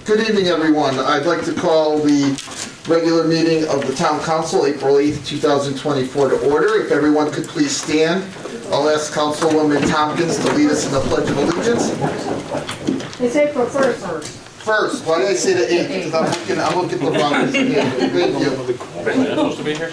Good evening, everyone. I'd like to call the regular meeting of the Town Council, April 8th, 2024 to order. If everyone could please stand. I'll ask Councilwoman Tompkins to lead us in the Pledge of Allegiance. It's April 1st. First, why did I say the 8th? Because I'm looking at the wrong thing. Thank you. Supposed to be here?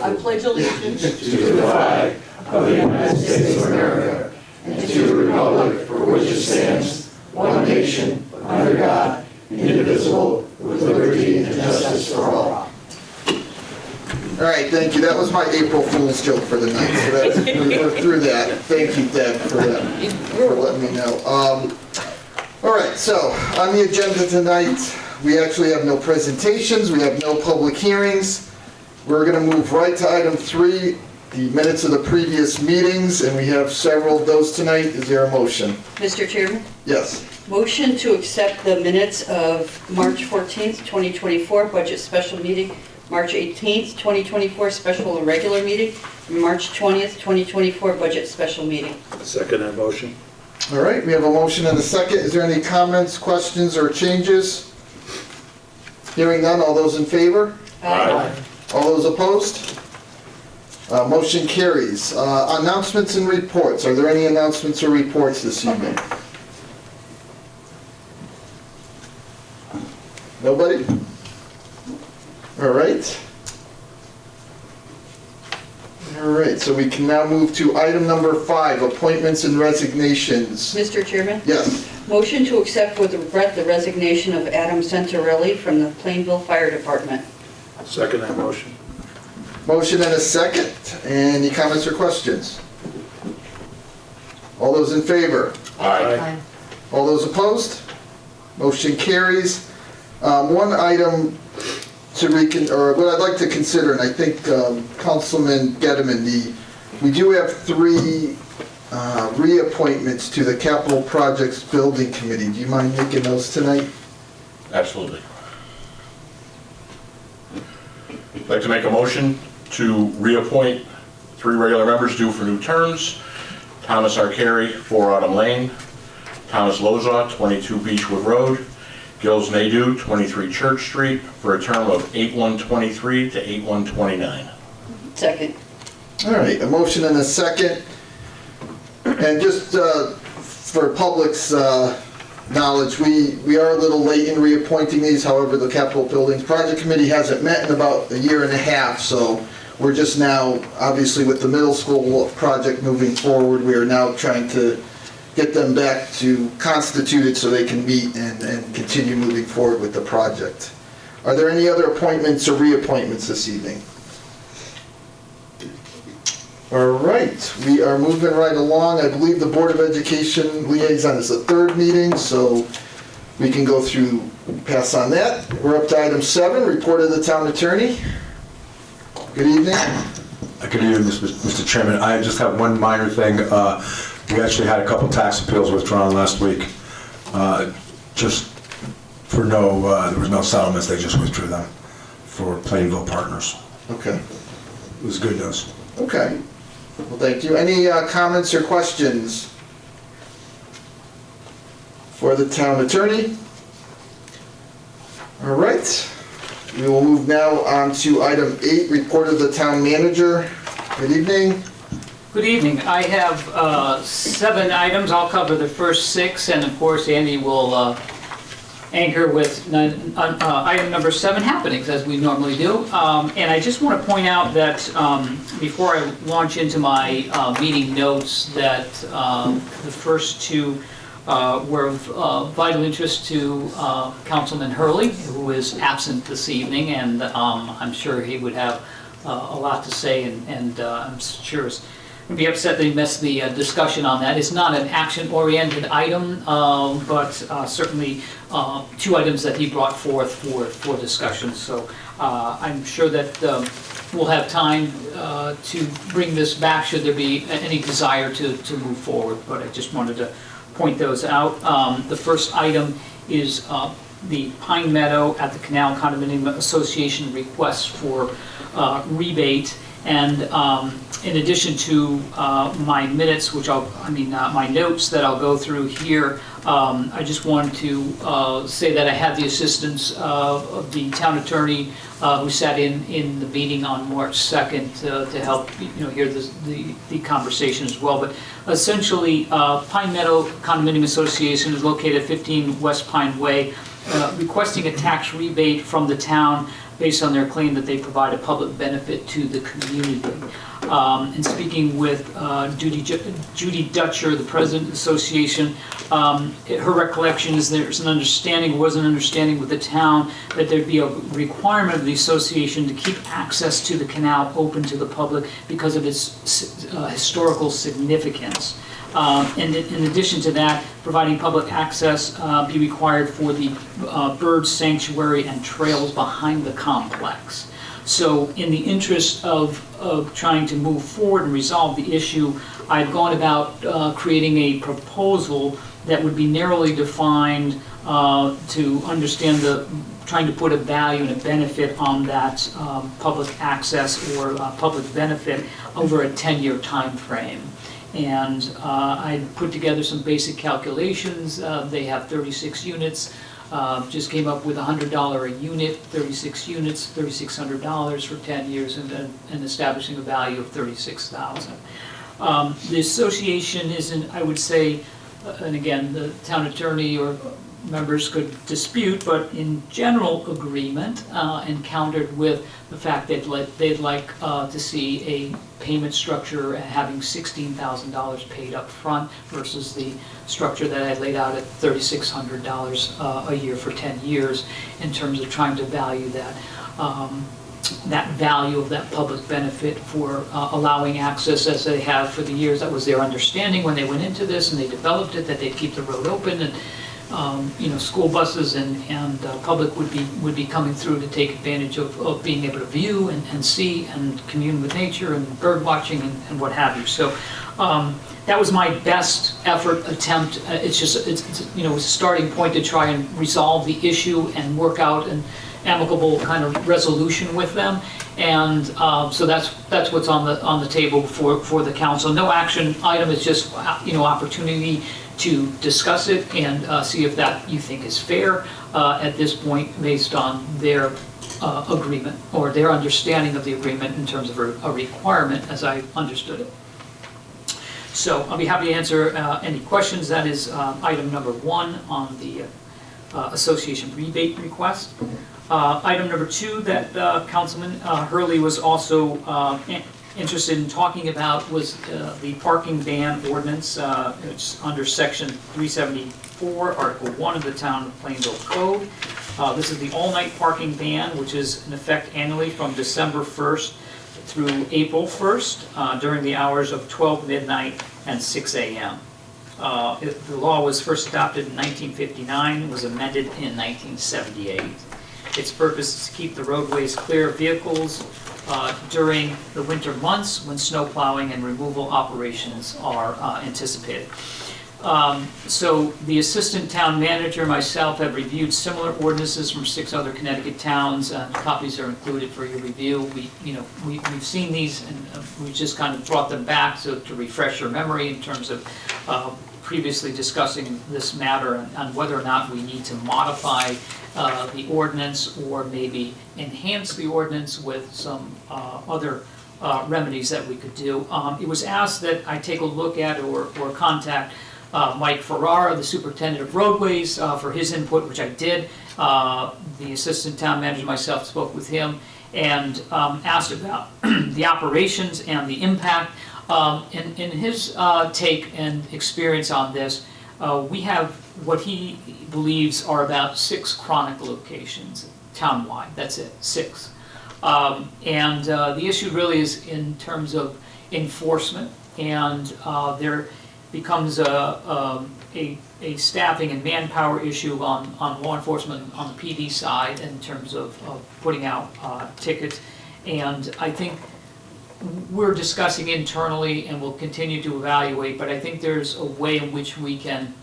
I pledge allegiance to the flag of the United States of America and to the republic for which it stands, one nation, under God, indivisible, with liberty and justice for all. All right, thank you. That was my April Fool's joke for the night. So we're through that. Thank you, Deb, for letting me know. All right, so on the agenda tonight, we actually have no presentations. We have no public hearings. We're going to move right to item 3, the minutes of the previous meetings, and we have several of those tonight. Is there a motion? Mr. Chairman? Yes. Motion to accept the minutes of March 14th, 2024, budget special meeting, March 18th, 2024, special and regular meeting, and March 20th, 2024, budget special meeting. Second that motion. All right, we have a motion and a second. Is there any comments, questions, or changes? Hearing none, all those in favor? Aye. All those opposed? Motion carries. Announcements and reports. Are there any announcements or reports this evening? Nobody? All right. All right, so we can now move to item number 5, appointments and resignations. Mr. Chairman? Yes. Motion to accept with regret the resignation of Adam Santarelli from the Plainville Fire Department. Second that motion. Motion and a second. Any comments or questions? All those in favor? Aye. All those opposed? Motion carries. One item or what I'd like to consider, and I think Councilman Gettman, we do have 3 reappointments to the Capital Projects Building Committee. Do you mind making those tonight? Absolutely. I'd like to make a motion to reappoint 3 regular members due for new terms. Thomas Arcari, 4 Autumn Lane. Thomas Lozaw, 22 Beechwood Road. Gilles Nadeau, 23 Church Street, for a term of 8/1/23 to 8/1/29. Second. All right, a motion and a second. And just for public's knowledge, we are a little late in reappointing these. However, the Capital Buildings Project Committee hasn't met in about 1.5 years, so we're just now, obviously with the middle school project moving forward, we are now trying to get them back to constituted so they can meet and continue moving forward with the project. Are there any other appointments or reappointments this evening? All right, we are moving right along. I believe the Board of Education Liaison is the 3rd meeting, so we can go through, pass on that. We're up to item 7, report of the town attorney. Good evening. Good evening, Mr. Chairman. I just have one minor thing. We actually had a couple tax appeals withdrawn last week. Just for there was no settlements, they just withdrew them for Plainville partners. Okay. It was good news. Okay. Well, thank you. Any comments or questions for the town attorney? All right. We will move now on to item 8, report of the town manager. Good evening. Good evening. I have 7 items. I'll cover the first 6, and of course Andy will anchor with item number 7 happenings, as we normally do. And I just want to point out that before I launch into my meeting notes, that the first 2 were of vital interest to Councilman Hurley, who is absent this evening, and I'm sure he would have a lot to say, and I'm sure I'd be upset that he missed the discussion on that. It's not an action-oriented item, but certainly 2 items that he brought forth for discussion. So I'm sure that we'll have time to bring this back should there be any desire to move forward, but I just wanted to point those out. The first item is the Pine Meadow at the Canal Condominium Association request for rebate. And in addition to my minutes, my notes that I'll go through here, I just wanted to say that I had the assistance of the town attorney who sat in the meeting on March 2nd to help hear the conversation as well. But essentially, Pine Meadow Condominium Association is located at 15 West Pine Way, requesting a tax rebate from the town based on their claim that they provide a public benefit to the community. And speaking with Judy Dutcher, the president of the association, her recollection is was an understanding with the town that there'd be a requirement of the association to keep access to the canal open to the public because of its historical significance. And in addition to that, providing public access be required for the bird sanctuary and trails behind the complex. So in the interest of trying to move forward and resolve the issue, I've gone about creating a proposal that would be narrowly defined to understand trying to put a value and a benefit on that public access or public benefit over a 10-year time frame. And I put together some basic calculations. They have 36 units. Just came up with $100 a unit, 36 units, $3,600 for 10 years, and establishing a value of $36,000. The association isn't, I would say, and again, the town attorney or members could dispute, but in general agreement, and countered with the fact that they'd like to see a payment structure having $16,000 paid up front versus the structure that I laid out at $3,600 a year for 10 years in terms of trying to value that. That value of that public benefit for allowing access as they have for the years. That was their understanding when they went into this and they developed it, that they'd keep the road open and school buses and public would be coming through to take advantage of being able to view and see and commune with nature and bird watching and what have you. So that was my best effort attempt. It's a starting point to try and resolve the issue and work out an amicable kind of resolution with them. And so that's what's on the table for the council. No action item, it's just opportunity to discuss it and see if that you think is fair at this point based on their agreement or their understanding of the agreement in terms of a requirement as I understood it. So I'll be happy to answer any questions. That is item number 1 on the association rebate request. Item number 2 that Councilman Hurley was also interested in talking about was the parking ban ordinance. It's under section 374, article 1 of the town of Plainville code. This is the all-night parking ban, which is in effect annually from December 1st through April 1st during the hours of 12 midnight and 6 a.m. The law was first adopted in 1959, was amended in 1978. Its purpose is to keep the roadways clear of vehicles during the winter months when snow plowing and removal operations are anticipated. So the assistant town manager and myself have reviewed similar ordinances from 6 other Connecticut towns. Copies are included for your review. We've seen these and we've just kind of brought them back to refresh your memory in terms of previously discussing this matter and whether or not we need to modify the ordinance or maybe enhance the ordinance with some other remedies that we could do. It was asked that I take a look at or contact Mike Ferrara, the superintendent of roadways, for his input, which I did. The assistant town manager and myself spoke with him and asked about the operations and the impact. In his take and experience on this, we have what he believes are about 6 chronic locations townwide. That's it, 6. And the issue really is in terms of enforcement, and there becomes a staffing and manpower issue on law enforcement on the PD side in terms of putting out tickets. And I think we're discussing internally and we'll continue to evaluate, but I think there's a way in which we can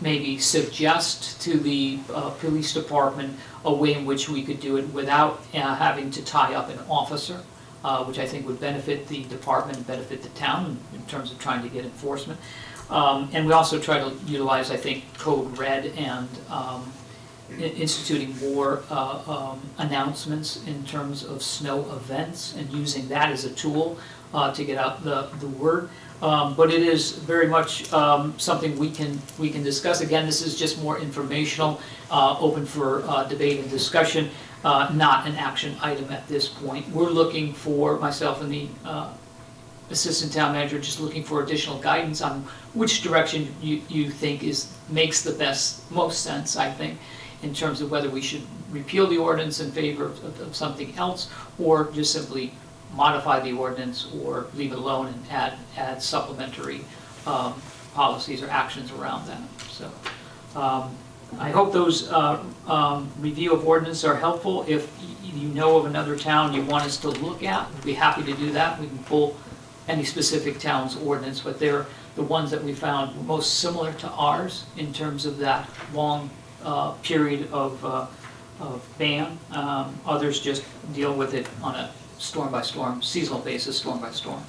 maybe suggest to the police department a way in which we could do it without having to tie up an officer which I think would benefit the department and benefit the town in terms of trying to get enforcement. And we also try to utilize, I think, Code Red and instituting more announcements in terms of snow events and using that as a tool to get out the word. But it is very much something we can discuss. Again, this is just more informational, open for debate and discussion, not an action item at this point. We're looking for, myself and the assistant town manager, just looking for additional guidance on which direction you think makes the most sense, I think, in terms of whether we should repeal the ordinance in favor of something else, or just simply modify the ordinance or leave it alone and add supplementary policies or actions around that. So I hope those review of ordinance are helpful. If you know of another town you want us to look at, we'd be happy to do that. We can pull any specific town's ordinance, but they're the ones that we found most similar to ours in terms of that long period of ban. Others just deal with it on a storm-by-storm, seasonal basis, storm-by-storm.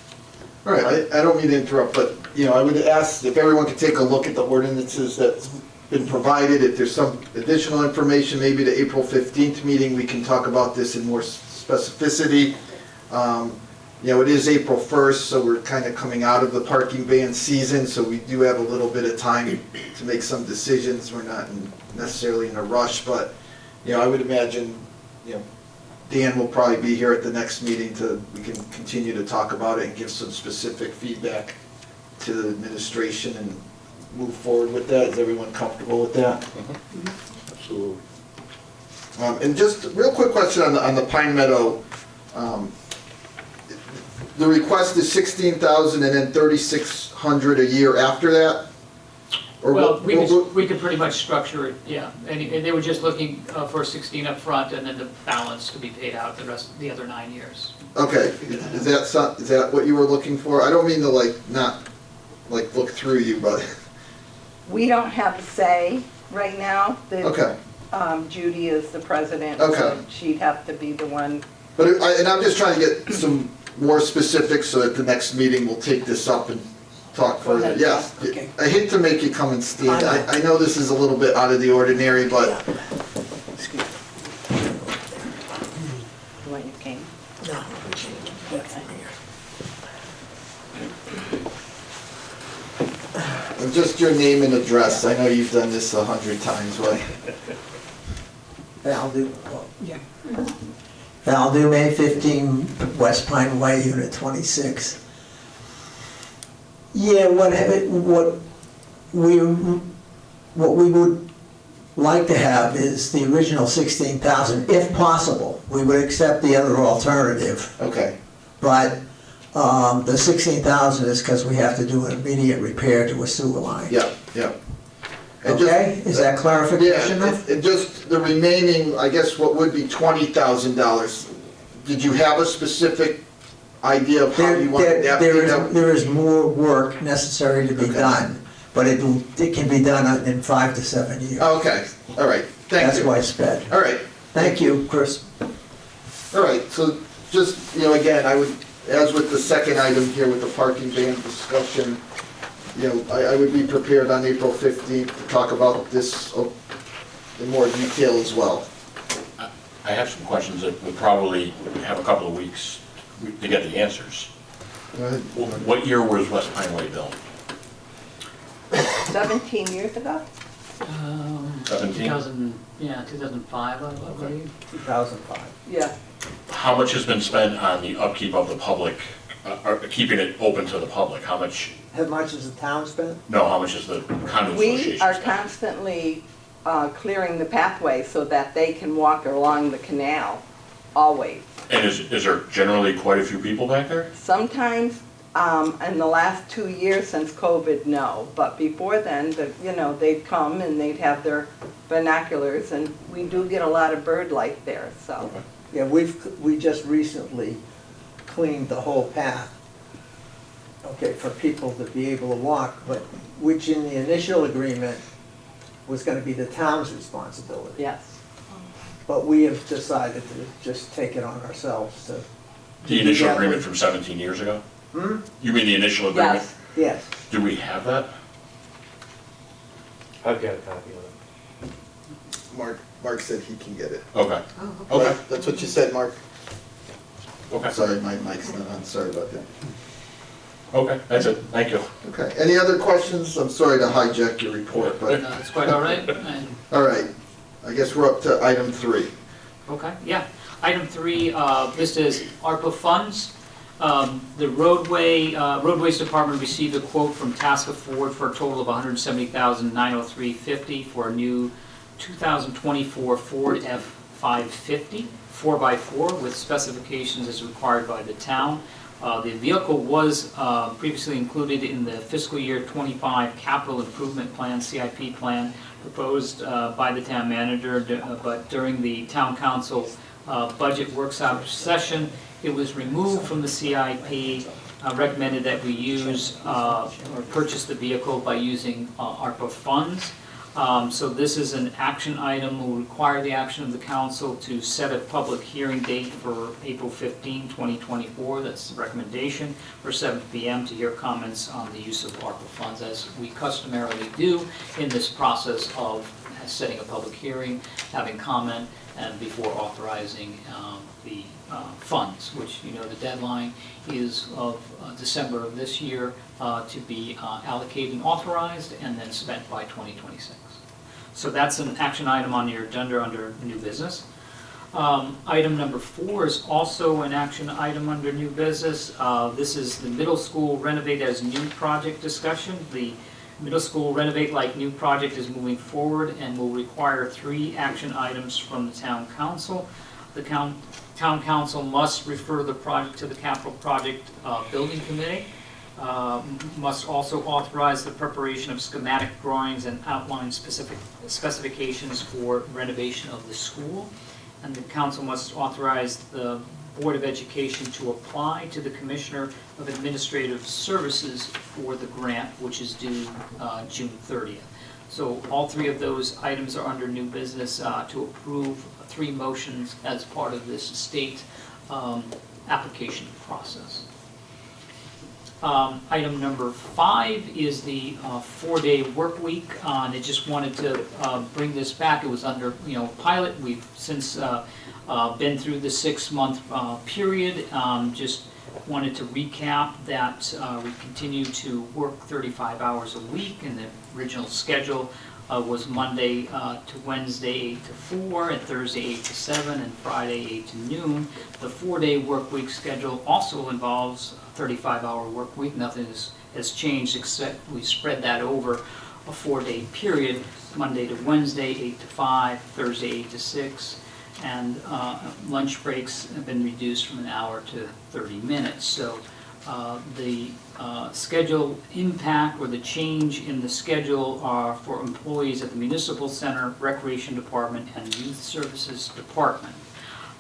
All right, I don't mean to interrupt, but, I would ask if everyone could take a look at the ordinances that's been provided. If there's some additional information, maybe the April 15th meeting, we can talk about this in more specificity. It is April 1st, so we're kind of coming out of the parking ban season, so we do have a little bit of time to make some decisions. We're not necessarily in a rush, but, I would imagine, Dan will probably be here at the next meeting we can continue to talk about it and give some specific feedback to the administration and move forward with that. Is everyone comfortable with that? Mm-hmm. Absolutely. And just a real quick question on the Pine Meadow. The request is $16,000 and then $3,600 a year after that? Or Well, we could pretty much structure it, yeah. And they were just looking for 16 up front and then the balance to be paid out the other 9 years. Okay, is that what you were looking for? I don't mean to not look through you, but. We don't have a say right now. Okay. Judy is the president, Okay. so she'd have to be the one. But and I'm just trying to get some more specifics so at the next meeting we'll take this up and talk Go further. ahead. Yes, Okay. I hate to make you come and stand. I know this is a little bit out of the ordinary, but Excuse me. You want your cane? No. just your name and address. I know you've done this 100 times, but. Val May 15, West Pine Way, Unit 26. Yeah, what we would like to have is the original 16,000, if possible. We would accept the other alternative, Okay. but the 16,000 is because we have to do an immediate repair to a sewer line. Yeah. And just- Okay, is that clarification Yeah, enough? and just the remaining, I guess what would be $20,000. Did you have a specific idea of how you wanted that paid out? There is more work necessary to be Okay. done, but it can be done in 5 to 7 years. Okay, all right, thank you. That's why it's sped. All right, Thank you, Chris. all right, so just, again, I would, as with the second item here with the parking ban discussion, I would be prepared on April 15th to talk about this in more detail as well. I have some questions that would probably have a couple of weeks to get the answers. Go ahead. What year was West Pine Way built? 17 years ago? 17? 2005, I believe. 2005. Yeah. How much has been spent on the upkeep of the public, or keeping it open to the public? How much has the town spent? how much is the condo association We are spent? constantly clearing the pathway so that they can walk along the canal, always. And is there generally quite a few people back there? Sometimes, in the last 2 years since COVID, no. But before then, they'd come and they'd have their binoculars, and we do get a lot of bird life there, so. Yeah, we just recently cleaned the whole path, okay, for people to be able to walk, but which in the initial agreement was gonna be the town's responsibility. Yes. But we have decided to just take it on ourselves to The initial agreement from 17 years ago? Hmm? You mean the initial agreement? Yes. Yes. Do we have that? I've got a copy of it. Mark said he can get it. Okay, okay, That's what you said, Mark? okay, Sorry, my mic's not on, sorry about that. okay, that's it, thank you. Okay, any other questions? I'm sorry to hijack your report, but, It's quite all right. And all right. I guess we're up to item 3. Okay, yeah. Item 3, listed as ARPA funds. The roadways department received a quote from Tasker Ford for a total of $170,903.50 for a new 2024 Ford F-550 4x4 with specifications as required by the town. The vehicle was previously included in the fiscal year 25 capital improvement plan, CIP plan, proposed by the town manager, but during the town council budget workshop session, it was removed from the CIP, recommended that we use or purchase the vehicle by using ARPA funds. So this is an action item, will require the action of the council to set a public hearing date for April 15, 2024. That's the recommendation for 7 p.m. to hear comments on the use of ARPA funds, as we customarily do in this process of setting a public hearing, having comment, and before authorizing the funds, which, you know, the deadline is of December of this year to be allocated and authorized and then spent by 2026. So that's an action item on your agenda under new business. Item number 4 is also an action item under new business. This is the middle school renovate as new project discussion. The middle school renovate like new project is moving forward and will require 3 action items from the town council. The town council must refer the project to the capital project building committee. Must also authorize the preparation of schematic drawings and outline specific specifications for renovation of the school. And the council must authorize the Board of Education to apply to the Commissioner of Administrative Services for the grant, which is due June 30th. So all 3 of those items are under new business to approve 3 motions as part of this state application process. Item number 5 is the 4-day work week, and I just wanted to bring this back. It was under, pilot. We've since been through the 6-month period. Just wanted to recap that we continue to work 35 hours a week, and the original schedule was Monday to Wednesday 8 to 4, and Thursday 8 to 7, and Friday 8 to noon. The 4-day work week schedule also involves a 35-hour work week. Nothing has changed except we spread that over a 4-day period, Monday to Wednesday 8 to 5, Thursday 8 to 6, and lunch breaks have been reduced from an hour to 30 minutes. So the schedule impact or the change in the schedule are for employees at the Municipal Center, Recreation Department, and Youth Services Department.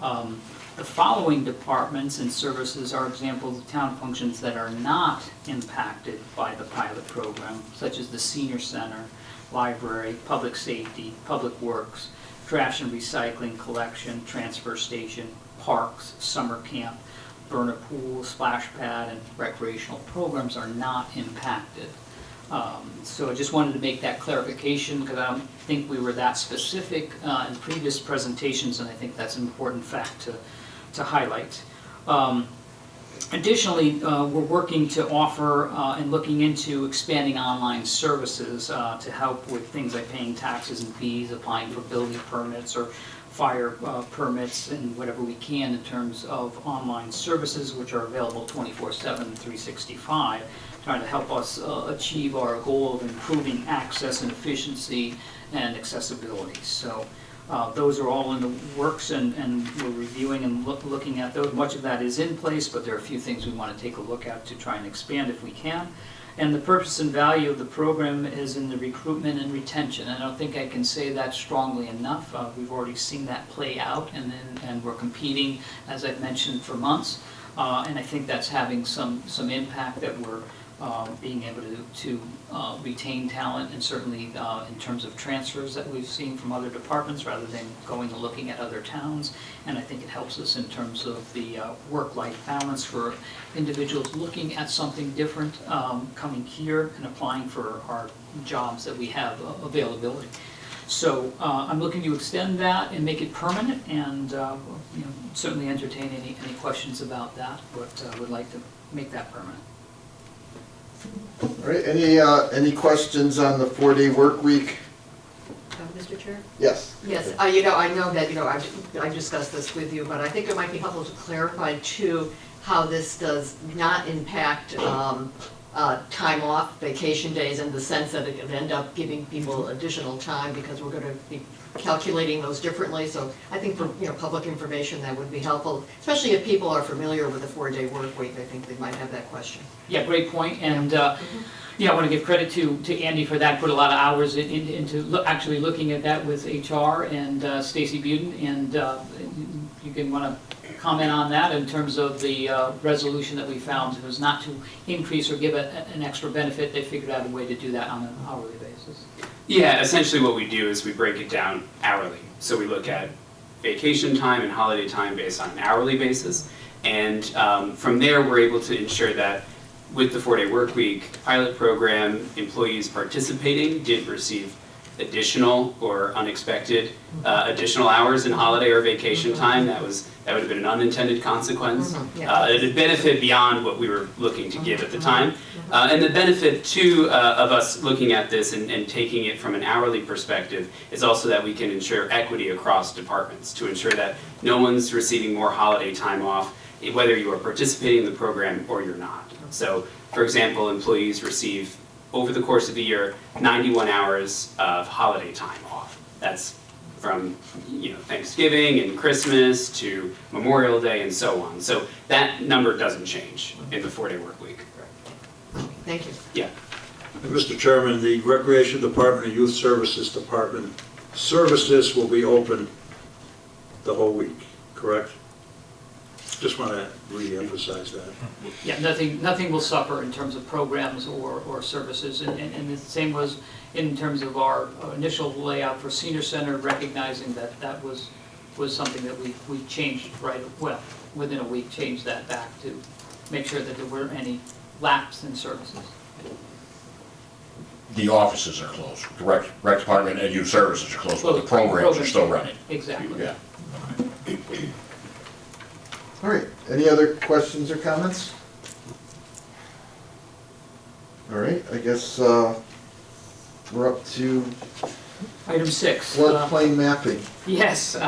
The following departments and services are examples of town functions that are not impacted by the pilot program, such as the Senior Center, Library, Public Safety, Public Works, Trash and Recycling Collection, Transfer Station, Parks, Summer Camp, burner pool, splash pad, and recreational programs are not impacted. So I just wanted to make that clarification because I don't think we were that specific in previous presentations, and I think that's an important fact to highlight. Additionally, we're working to offer and looking into expanding online services to help with things like paying taxes and fees, applying for building permits or fire permits, and whatever we can in terms of online services, which are available 24/7, 365, trying to help us achieve our goal of improving access and efficiency and accessibility. So those are all in the works, and we're reviewing and looking at those. Much of that is in place, but there are a few things we want to take a look at to try and expand if we can. And the purpose and value of the program is in the recruitment and retention. I don't think I can say that strongly enough. We've already seen that play out, and we're competing, as I've mentioned, for months. And I think that's having some impact, that we're being able to retain talent, and certainly in terms of transfers that we've seen from other departments rather than going and looking at other towns. And I think it helps us in terms of the work-life balance for individuals looking at something different, coming here and applying for our jobs that we have availability. So I'm looking to extend that and make it permanent, and certainly entertain any questions about that, but I would like to make that permanent. All right, any questions on the 4-day work week? Mr. Chair? Yes. Yes, I know that, I discussed this with you, but I think it might be helpful to clarify too how this does not impact time off, vacation days, in the sense that it could end up giving people additional time, because we're going to be calculating those differently. So I think for public information that would be helpful, especially if people are familiar with the 4-day work week. I think they might have that question. Yeah, great point. And I want to give credit to Andy for that. Put a lot of hours into actually looking at that with HR and Stacy Buden. And you can want to comment on that in terms of the resolution that we found. It was not to increase or give an extra benefit. They figured out a way to do that on an hourly basis. Yeah, essentially what we do is we break it down hourly. So we look at vacation time and holiday time based on an hourly basis. And from there, we're able to ensure that with the 4-day work week pilot program, employees participating didn't receive additional or unexpected additional hours in holiday or vacation time. That would have been an unintended consequence. It benefit beyond what we were looking to give at the time. And the benefit too of us looking at this and taking it from an hourly perspective is also that we can ensure equity across departments to ensure that no one's receiving more holiday time off, whether you are participating in the program or you're not. So, for example, employees receive over the course of the year 91 hours of holiday time off. That's from Thanksgiving and Christmas to Memorial Day and so on. So that number doesn't change in the 4-day work week. Thank you. Yeah. Mr. Chairman, the Recreation Department and Youth Services Department services will be open the whole week, correct? Just want to re-emphasize that. Yeah, nothing will suffer in terms of programs or services, and the same was in terms of our initial layout for Senior Center, recognizing that was something that we changed within a week, changed that back to make sure that there weren't any lapse in services. The offices are closed, the rec department and youth services are closed, but the programs are still running. Exactly. Yeah. All right, any other questions or comments? All right, I guess we're up to Item 6. floodplain mapping. Yes, so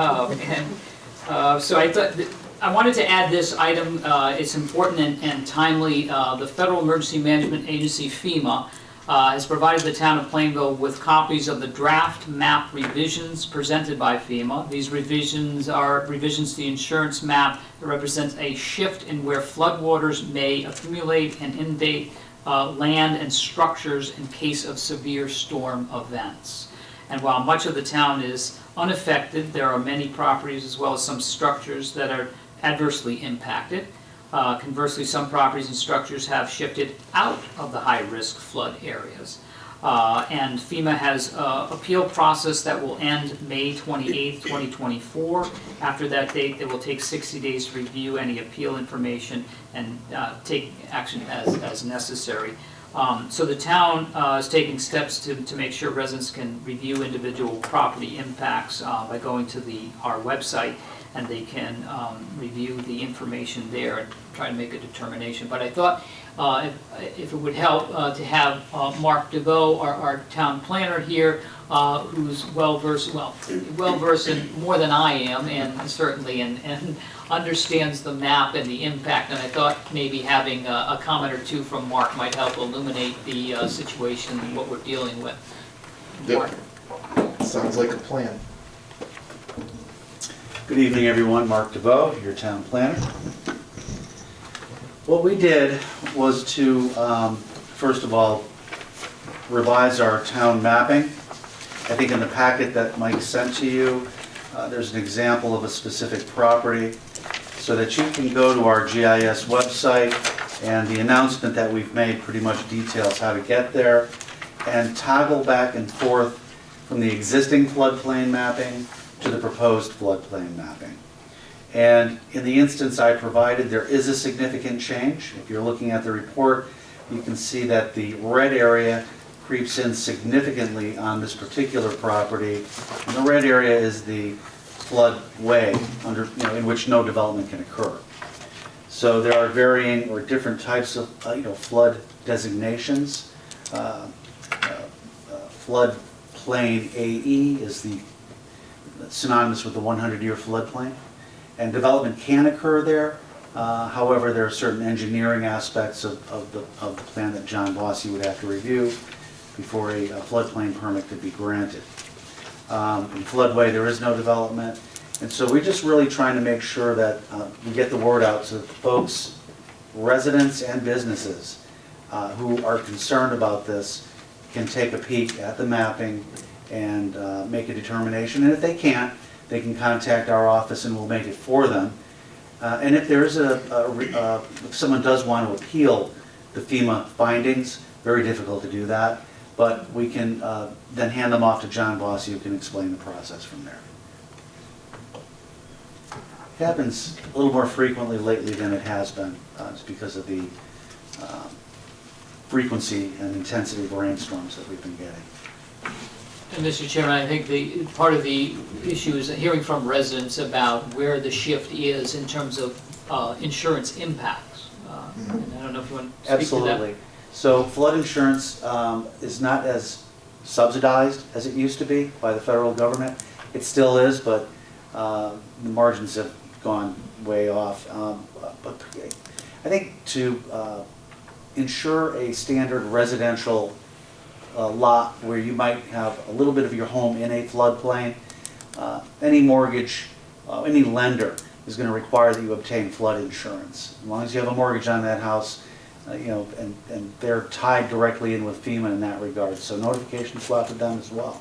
I thought, I wanted to add this item. It's important and timely. The Federal Emergency Management Agency, FEMA, has provided the town of Plainville with copies of the draft map revisions presented by FEMA. These revisions are revisions to the insurance map that represents a shift in where floodwaters may accumulate and inundate land and structures in case of severe storm events. And while much of the town is unaffected, there are many properties as well as some structures that are adversely impacted. Conversely, some properties and structures have shifted out of the high-risk flood areas. And FEMA has an appeal process that will end May 28th, 2024. After that date, they will take 60 days to review any appeal information and take action as necessary. So the town is taking steps to make sure residents can review individual property impacts by going to our website, and they can review the information there and try to make a determination. But I thought if it would help to have Mark DeVoe, our town planner here, who's well-versed in more than I am, and certainly and understands the map and the impact. And I thought maybe having a comment or two from Mark might help illuminate the situation and what we're dealing with. Mark. Sounds like a plan. Good evening, everyone. Mark DeVoe, your town planner. What we did was to, first of all, revise our town mapping. I think in the packet that Mike sent to you, there's an example of a specific property. so that you can go to our GIS website, and the announcement that we've made pretty much details how to get there, and toggle back and forth from the existing floodplain mapping to the proposed floodplain mapping. And in the instance I provided, there is a significant change. If you're looking at the report, you can see that the red area creeps in significantly on this particular property. And the red area is the floodway in which no development can occur. So there are varying or different types of flood designations. Floodplain AE is the synonymous with the 100-year floodplain, and development can occur there. However, there are certain engineering aspects of the plan that John Bossy would have to review before a floodplain permit could be granted. In floodway, there is no development, and so we're just really trying to make sure that we get the word out so that folks, residents and businesses who are concerned about this can take a peek at the mapping and make a determination. And if they can't, they can contact our office and we'll make it for them. And if there is if someone does want to appeal the FEMA findings, very difficult to do that, but we can then hand them off to John Bossy, who can explain the process from there. It happens a little more frequently lately than it has been, just because of the frequency and intensity of rainstorms that we've been getting. And Mr. Chairman, I think part of the issue is hearing from residents about where the shift is in terms of insurance impacts. And I don't know if you want to speak to that. Absolutely. So flood insurance is not as subsidized as it used to be by the federal government. It still is, but the margins have gone way off. But I think to insure a standard residential lot where you might have a little bit of your home in a floodplain, any mortgage, any lender is going to require that you obtain flood insurance. As long as you have a mortgage on that house, and they're tied directly in with FEMA in that regard. So notifications go out to them as well.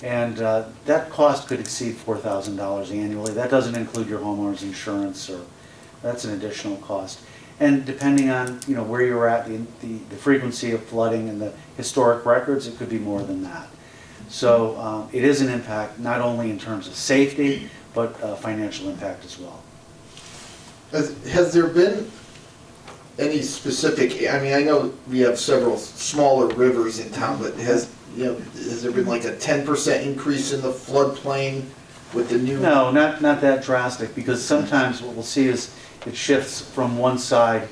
And that cost could exceed $4,000 annually. That doesn't include your homeowner's insurance, or that's an additional cost. And depending on where you're at, the frequency of flooding and the historic records, it could be more than that. So it is an impact, not only in terms of safety, but financial impact as well. Has there been any specific, I mean, I know we have several smaller rivers in town, but has there been like a 10% increase in the floodplain with the new? No, not that drastic, because sometimes what we'll see is it shifts from one side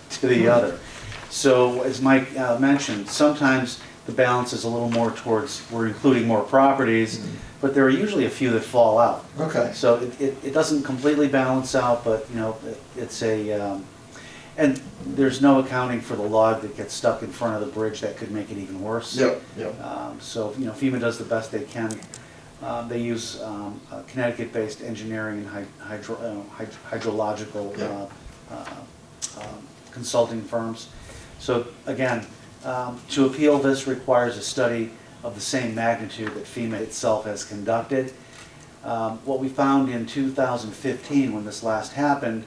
to the other. So as Mike mentioned, sometimes the balance is a little more towards, we're including more properties, but there are usually a few that fall out. Okay. So it doesn't completely balance out, but it's a, and there's no accounting for the log that gets stuck in front of the bridge that could make it even worse. Yep. So FEMA does the best they can. They use Connecticut-based engineering and hydrological consulting firms. So again, to appeal this requires a study of the same magnitude that FEMA itself has conducted. What we found in 2015, when this last happened,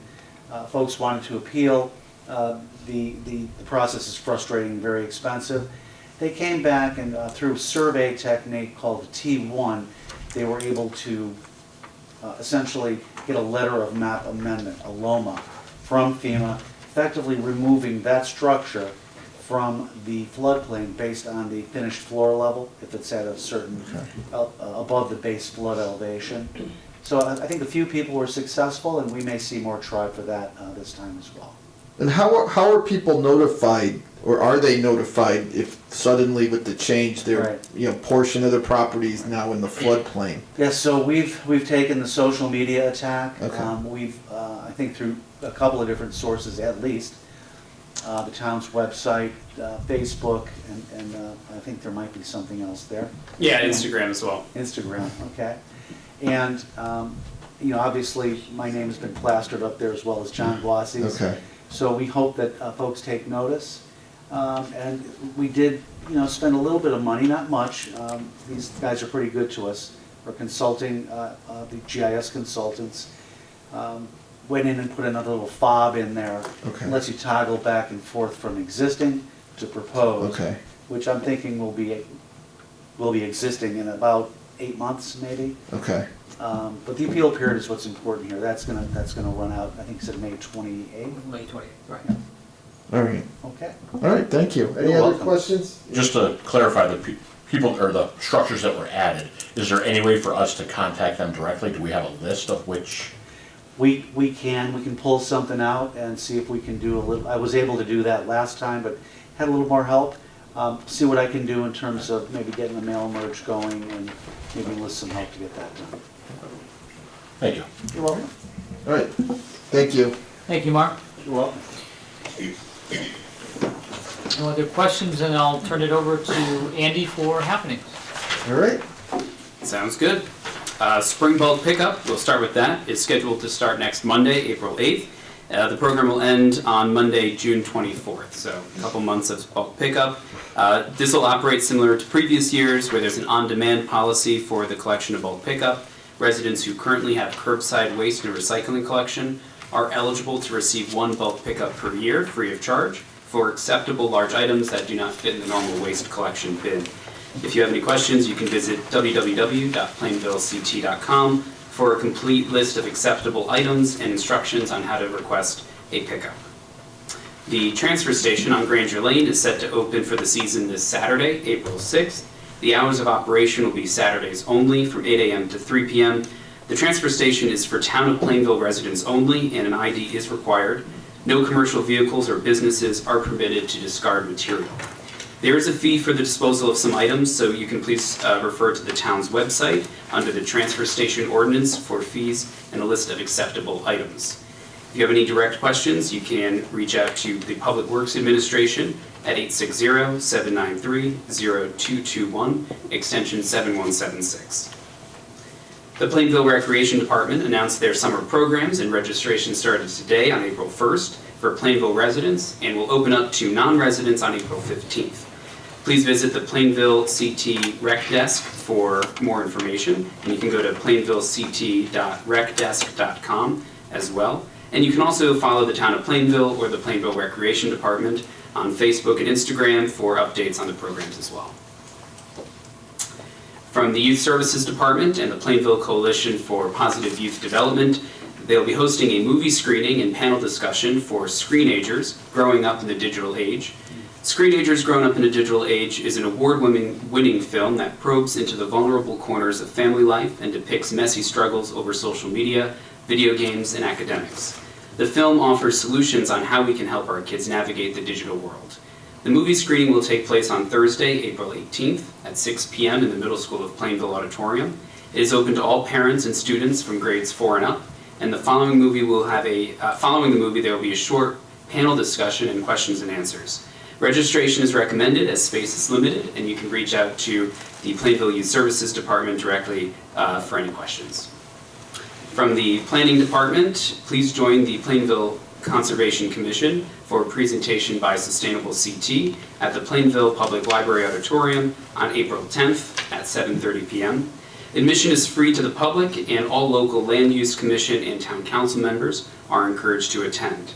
folks wanted to appeal. The process is frustrating and very expensive. They came back and through a survey technique called the T1, they were able to essentially get a letter of map amendment, a LOMA, from FEMA, effectively removing that structure from the floodplain based on the finished floor level, if it's at a certain, above the base flood elevation. So I think a few people were successful, and we may see more try for that this time as well. And how are people notified, or are they notified if suddenly with the change their portion of the property is now in the floodplain? Yes, so we've taken the social media attack. Okay. We've I think through a couple of different sources at least, the town's website, Facebook, and I think there might be something else there. Yeah, Instagram as well. Instagram, okay. And obviously my name has been plastered up there as well as John Bossy's. Okay. So we hope that folks take notice. And we did, spend a little bit of money, not much. These guys are pretty good to us. We're consulting, the GIS consultants. went in and put another little fob in there. Okay. Lets you toggle back and forth from existing to proposed. Okay. Which I'm thinking will be existing in about 8 months, maybe. Okay. But the appeal period is what's important here. That's gonna run out, I think it said May 28th. May 28th, right. All right. Okay. All right, thank you. Any You're other welcome. questions? Just to clarify, the people, or the structures that were added, is there any way for us to contact them directly? Do we have a list of which? We can pull something out and see if we can do a little, I was able to do that last time, but had a little more help. See what I can do in terms of maybe getting the mail merge going and maybe enlist some help to get that done. Thank you. You're welcome. All right, thank you. Thank you, Mark. You're welcome. No other questions, and I'll turn it over to Andy for happenings. All right. Sounds good. Spring bulk pickup, we'll start with that, is scheduled to start next Monday, April 8th. The program will end on Monday, June 24th, so a couple months of bulk pickup. This will operate similar to previous years, where there's an on-demand policy for the collection of bulk pickup. Residents who currently have curbside waste and recycling collection are eligible to receive one bulk pickup per year, free of charge, for acceptable large items that do not fit in the normal waste collection bin. If you have any questions, you can visit www.plainvillect.com for a complete list of acceptable items and instructions on how to request a pickup. The transfer station on Granger Lane is set to open for the season this Saturday, April 6th. The hours of operation will be Saturdays only from 8 a.m. to 3 p.m. The transfer station is for Town of Plainville residents only, and an ID is required. No commercial vehicles or businesses are permitted to discard material. There is a fee for the disposal of some items, so you can please refer to the town's website under the transfer station ordinance for fees and a list of acceptable items. If you have any direct questions, you can reach out to the Public Works Administration at 860-793-0221, extension 7176. The Plainville Recreation Department announced their summer programs, and registration started today on April 1st for Plainville residents and will open up to non-residents on April 15th. Please visit the Plainville CT Rec Desk for more information, and you can go to plainvillect.recdesk.com as well. And you can also follow the Town of Plainville or the Plainville Recreation Department on Facebook and Instagram for updates on the programs as well. From the Youth Services Department and the Plainville Coalition for Positive Youth Development, they'll be hosting a movie screening and panel discussion for Screenagers, Growing Up in the Digital Age. Screenagers Growing Up in the Digital Age is an award-winning film that probes into the vulnerable corners of family life and depicts messy struggles over social media, video games, and academics. The film offers solutions on how we can help our kids navigate the digital world. The movie screening will take place on Thursday, April 18th at 6 p.m. in the Middle School of Plainville Auditorium. It is open to all parents and students from grades 4 and up, and following the movie there will be a short panel discussion and questions and answers. Registration is recommended as space is limited, and you can reach out to the Plainville Youth Services Department directly for any questions. From the Planning Department, please join the Plainville Conservation Commission for a presentation by Sustainable CT at the Plainville Public Library Auditorium on April 10th at 7:30 p.m. Admission is free to the public, and all local land use commission and town council members are encouraged to attend.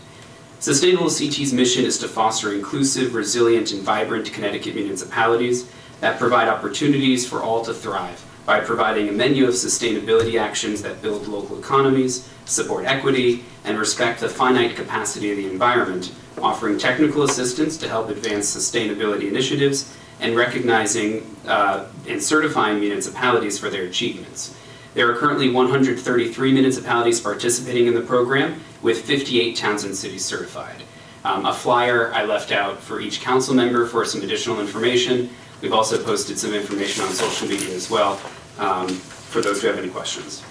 Sustainable CT's mission is to foster inclusive, resilient, and vibrant Connecticut municipalities that provide opportunities for all to thrive by providing a menu of sustainability actions that build local economies, support equity, and respect the finite capacity of the environment, offering technical assistance to help advance sustainability initiatives, and recognizing and certifying municipalities for their achievements. There are currently 133 municipalities participating in the program, with 58 towns and cities certified. A flyer I left out for each council member for some additional information. We've also posted some information on social media as well, for those who have any questions.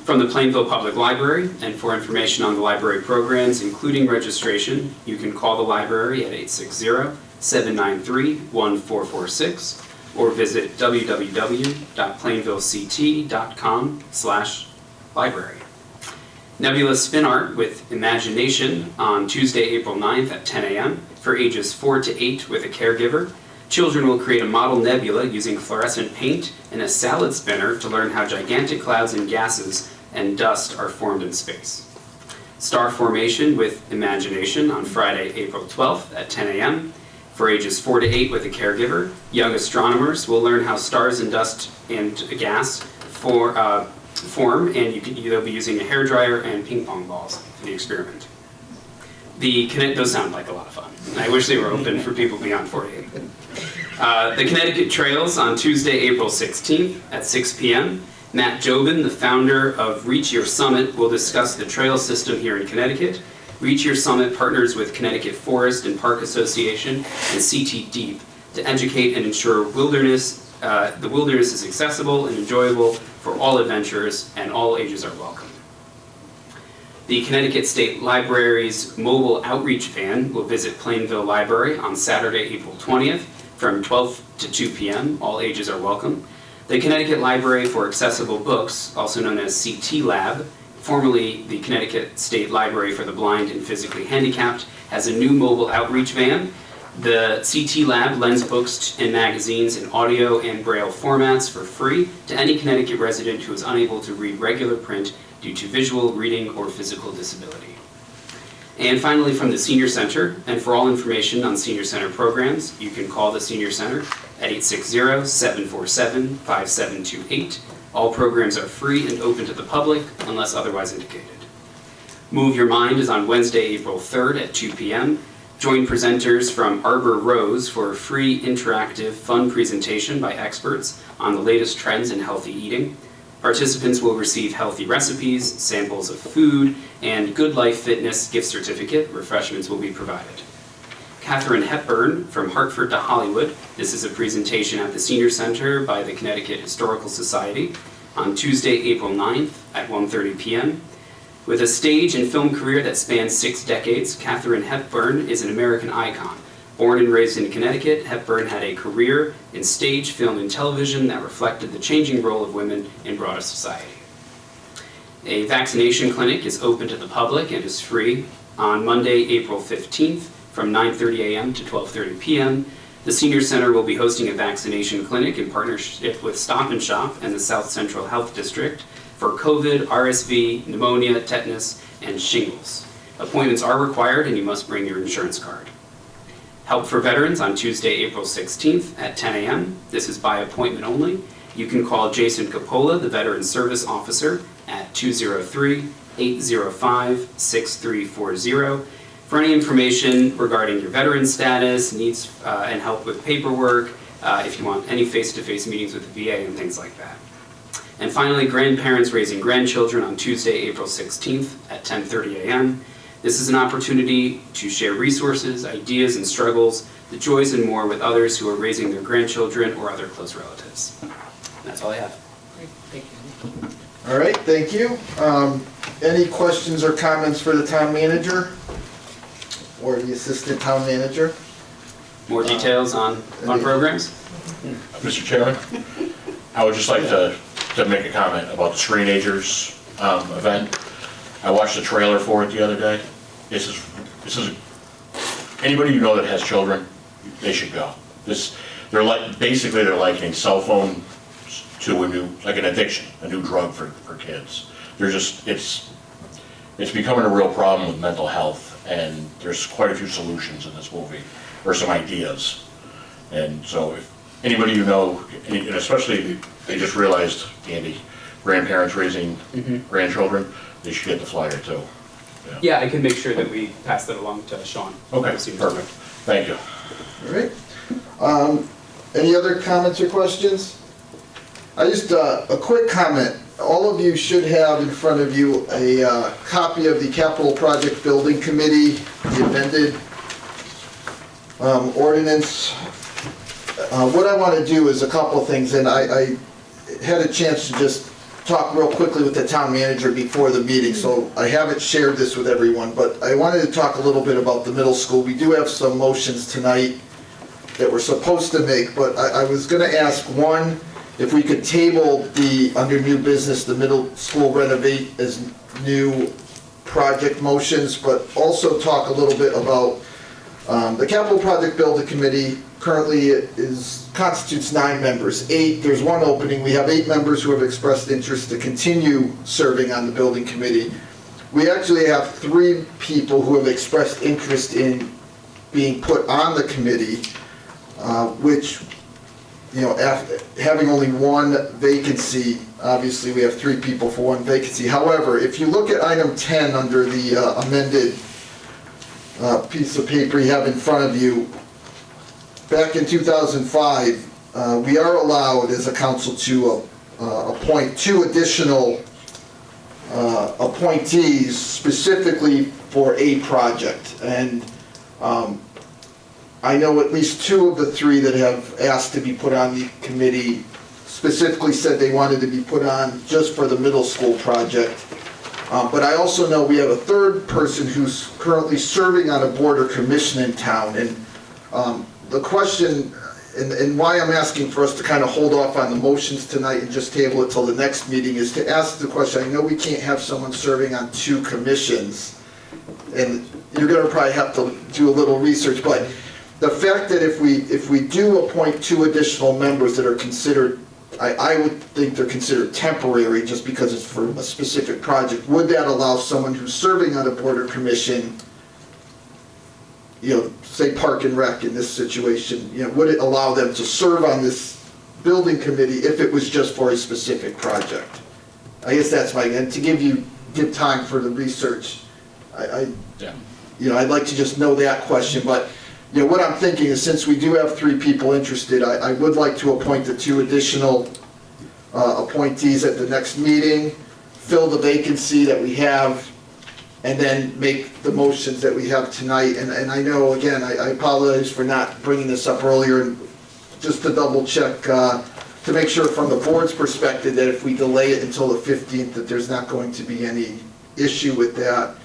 From the Plainville Public Library, and for information on the library programs, including registration, you can call the library at 860-793-1446 or visit www.plainvillect.com/library. Nebula Spin Art with Imagination on Tuesday, April 9th at 10 a.m. for ages 4 to 8 with a caregiver. Children will create a model nebula using fluorescent paint and a salad spinner to learn how gigantic clouds and gases and dust are formed in space. Star formation with imagination on Friday, April 12th at 10 a.m. For ages 4 to 8 with a caregiver, young astronomers will learn how stars and dust and gas form, and they'll be using a hairdryer and ping pong balls for the experiment. Those sound like a lot of fun. I wish they were open for people beyond 48. The Connecticut Trails on Tuesday, April 16th at 6 p.m. Matt Jobin, the founder of Reach Your Summit, will discuss the trail system here in Connecticut. Reach Your Summit partners with Connecticut Forest and Park Association and CT Deep to educate and ensure the wilderness is accessible and enjoyable for all adventurers, and all ages are welcome. The Connecticut State Library's mobile outreach van will visit Plainville Library on Saturday, April 20th from 12 to 2 p.m. All ages are welcome. The Connecticut Library for Accessible Books, also known as CT Lab, formerly the Connecticut State Library for the Blind and Physically Handicapped, has a new mobile outreach van. The CT Lab lends books and magazines in audio and braille formats for free to any Connecticut resident who is unable to read regular print due to visual, reading, or physical disability. And finally, from the Senior Center, and for all information on Senior Center programs, you can call the Senior Center at 860-747-5728. All programs are free and open to the public unless otherwise indicated. Move Your Mind is on Wednesday, April 3rd at 2 p.m. Join presenters from Arbor Rose for a free, interactive, fun presentation by experts on the latest trends in healthy eating. Participants will receive healthy recipes, samples of food, and Good Life Fitness gift certificate. Refreshments will be provided. Katharine Hepburn from Hartford to Hollywood. This is a presentation at the Senior Center by the Connecticut Historical Society on Tuesday, April 9th at 1:30 p.m. With a stage and film career that spans 6 decades, Katharine Hepburn is an American icon. Born and raised in Connecticut, Hepburn had a career in stage, film, and television that reflected the changing role of women in broader society. A vaccination clinic is open to the public and is free on Monday, April 15th from 9:30 a.m. to 12:30 p.m. The Senior Center will be hosting a vaccination clinic in partnership with Stop and Shop and the South Central Health District for COVID, RSV, pneumonia, tetanus, and shingles. Appointments are required and you must bring your insurance card. Help for Veterans on Tuesday, April 16th at 10 a.m. This is by appointment only. You can call Jason Coppola, the Veteran Service Officer, at 203-805-6340 for any information regarding your veteran status, needs and help with paperwork, if you want any face-to-face meetings with the VA and things like that. And finally, Grandparents Raising Grandchildren on Tuesday, April 16th at 10:30 a.m. This is an opportunity to share resources, ideas, and struggles, the joys and more with others who are raising their grandchildren or other close relatives. And that's all I have. Great, thank you. All right, thank you. Any questions or comments for the town manager or the assistant town manager? More details on programs? Mr. Chairman, I would just like to make a comment about the Screenagers event. I watched the trailer for it the other day. This is anybody you know that has children, they should go. They're likening cell phone to like an addiction, a new drug for kids. It's becoming a real problem with mental health, and there's quite a few solutions in this movie, or some ideas. And so if anybody you know, and especially, they just realized, Andy, grandparents raising grandchildren, they should get the flyer too. Yeah, I can make sure that we pass that along to Sean. Okay, perfect. Thank you. All right. Any other comments or questions? A quick comment. All of you should have in front of you a copy of the Capital Project Building Committee, the amended ordinance. What I want to do is a couple of things, and I had a chance to just talk real quickly with the town manager before the meeting, so I haven't shared this with everyone, but I wanted to talk a little bit about the middle school. We do have some motions tonight that we're supposed to make, but I was going to ask, one, if we could table under new business, the middle school renovate as new project motions, but also talk a little bit about The Capital Project Building Committee currently constitutes 9 members. 8, there's one opening. We have 8 members who have expressed interest to continue serving on the building committee. We actually have 3 people who have expressed interest in being put on the committee, which, you know, having only 1 vacancy, obviously we have 3 people for 1 vacancy. However, if you look at item 10 under the amended piece of paper you have in front of you, back in 2005, we are allowed as a council to appoint 2 additional appointees specifically for a project. And I know at least 2 of the 3 that have asked to be put on the committee specifically said they wanted to be put on just for the middle school project. But I also know we have a 3rd person who's currently serving on a board or commission in town. And the question, and why I'm asking for us to kind of hold off on the motions tonight and just table it till the next meeting, is to ask the question. I know we can't have someone serving on 2 commissions, and you're going to probably have to do a little research, but the fact that if we do appoint 2 additional members that are considered, I would think they're considered temporary just because it's for a specific project, would that allow someone who's serving on a board or commission, you know, say Park and Rec in this situation, you know, would it allow them to serve on this building committee if it was just for a specific project? I guess that's my, and to give time for the research, you know, I'd like to just know that question. But you know, what I'm thinking is, since we do have 3 people interested, I would like to appoint the 2 additional appointees at the next meeting, fill the vacancy that we have, and then make the motions that we have tonight. And I know, again, I apologize for not bringing this up earlier, and just to double check, to make sure from the board's perspective that if we delay it until the 15th, that there's not going to be any issue with that.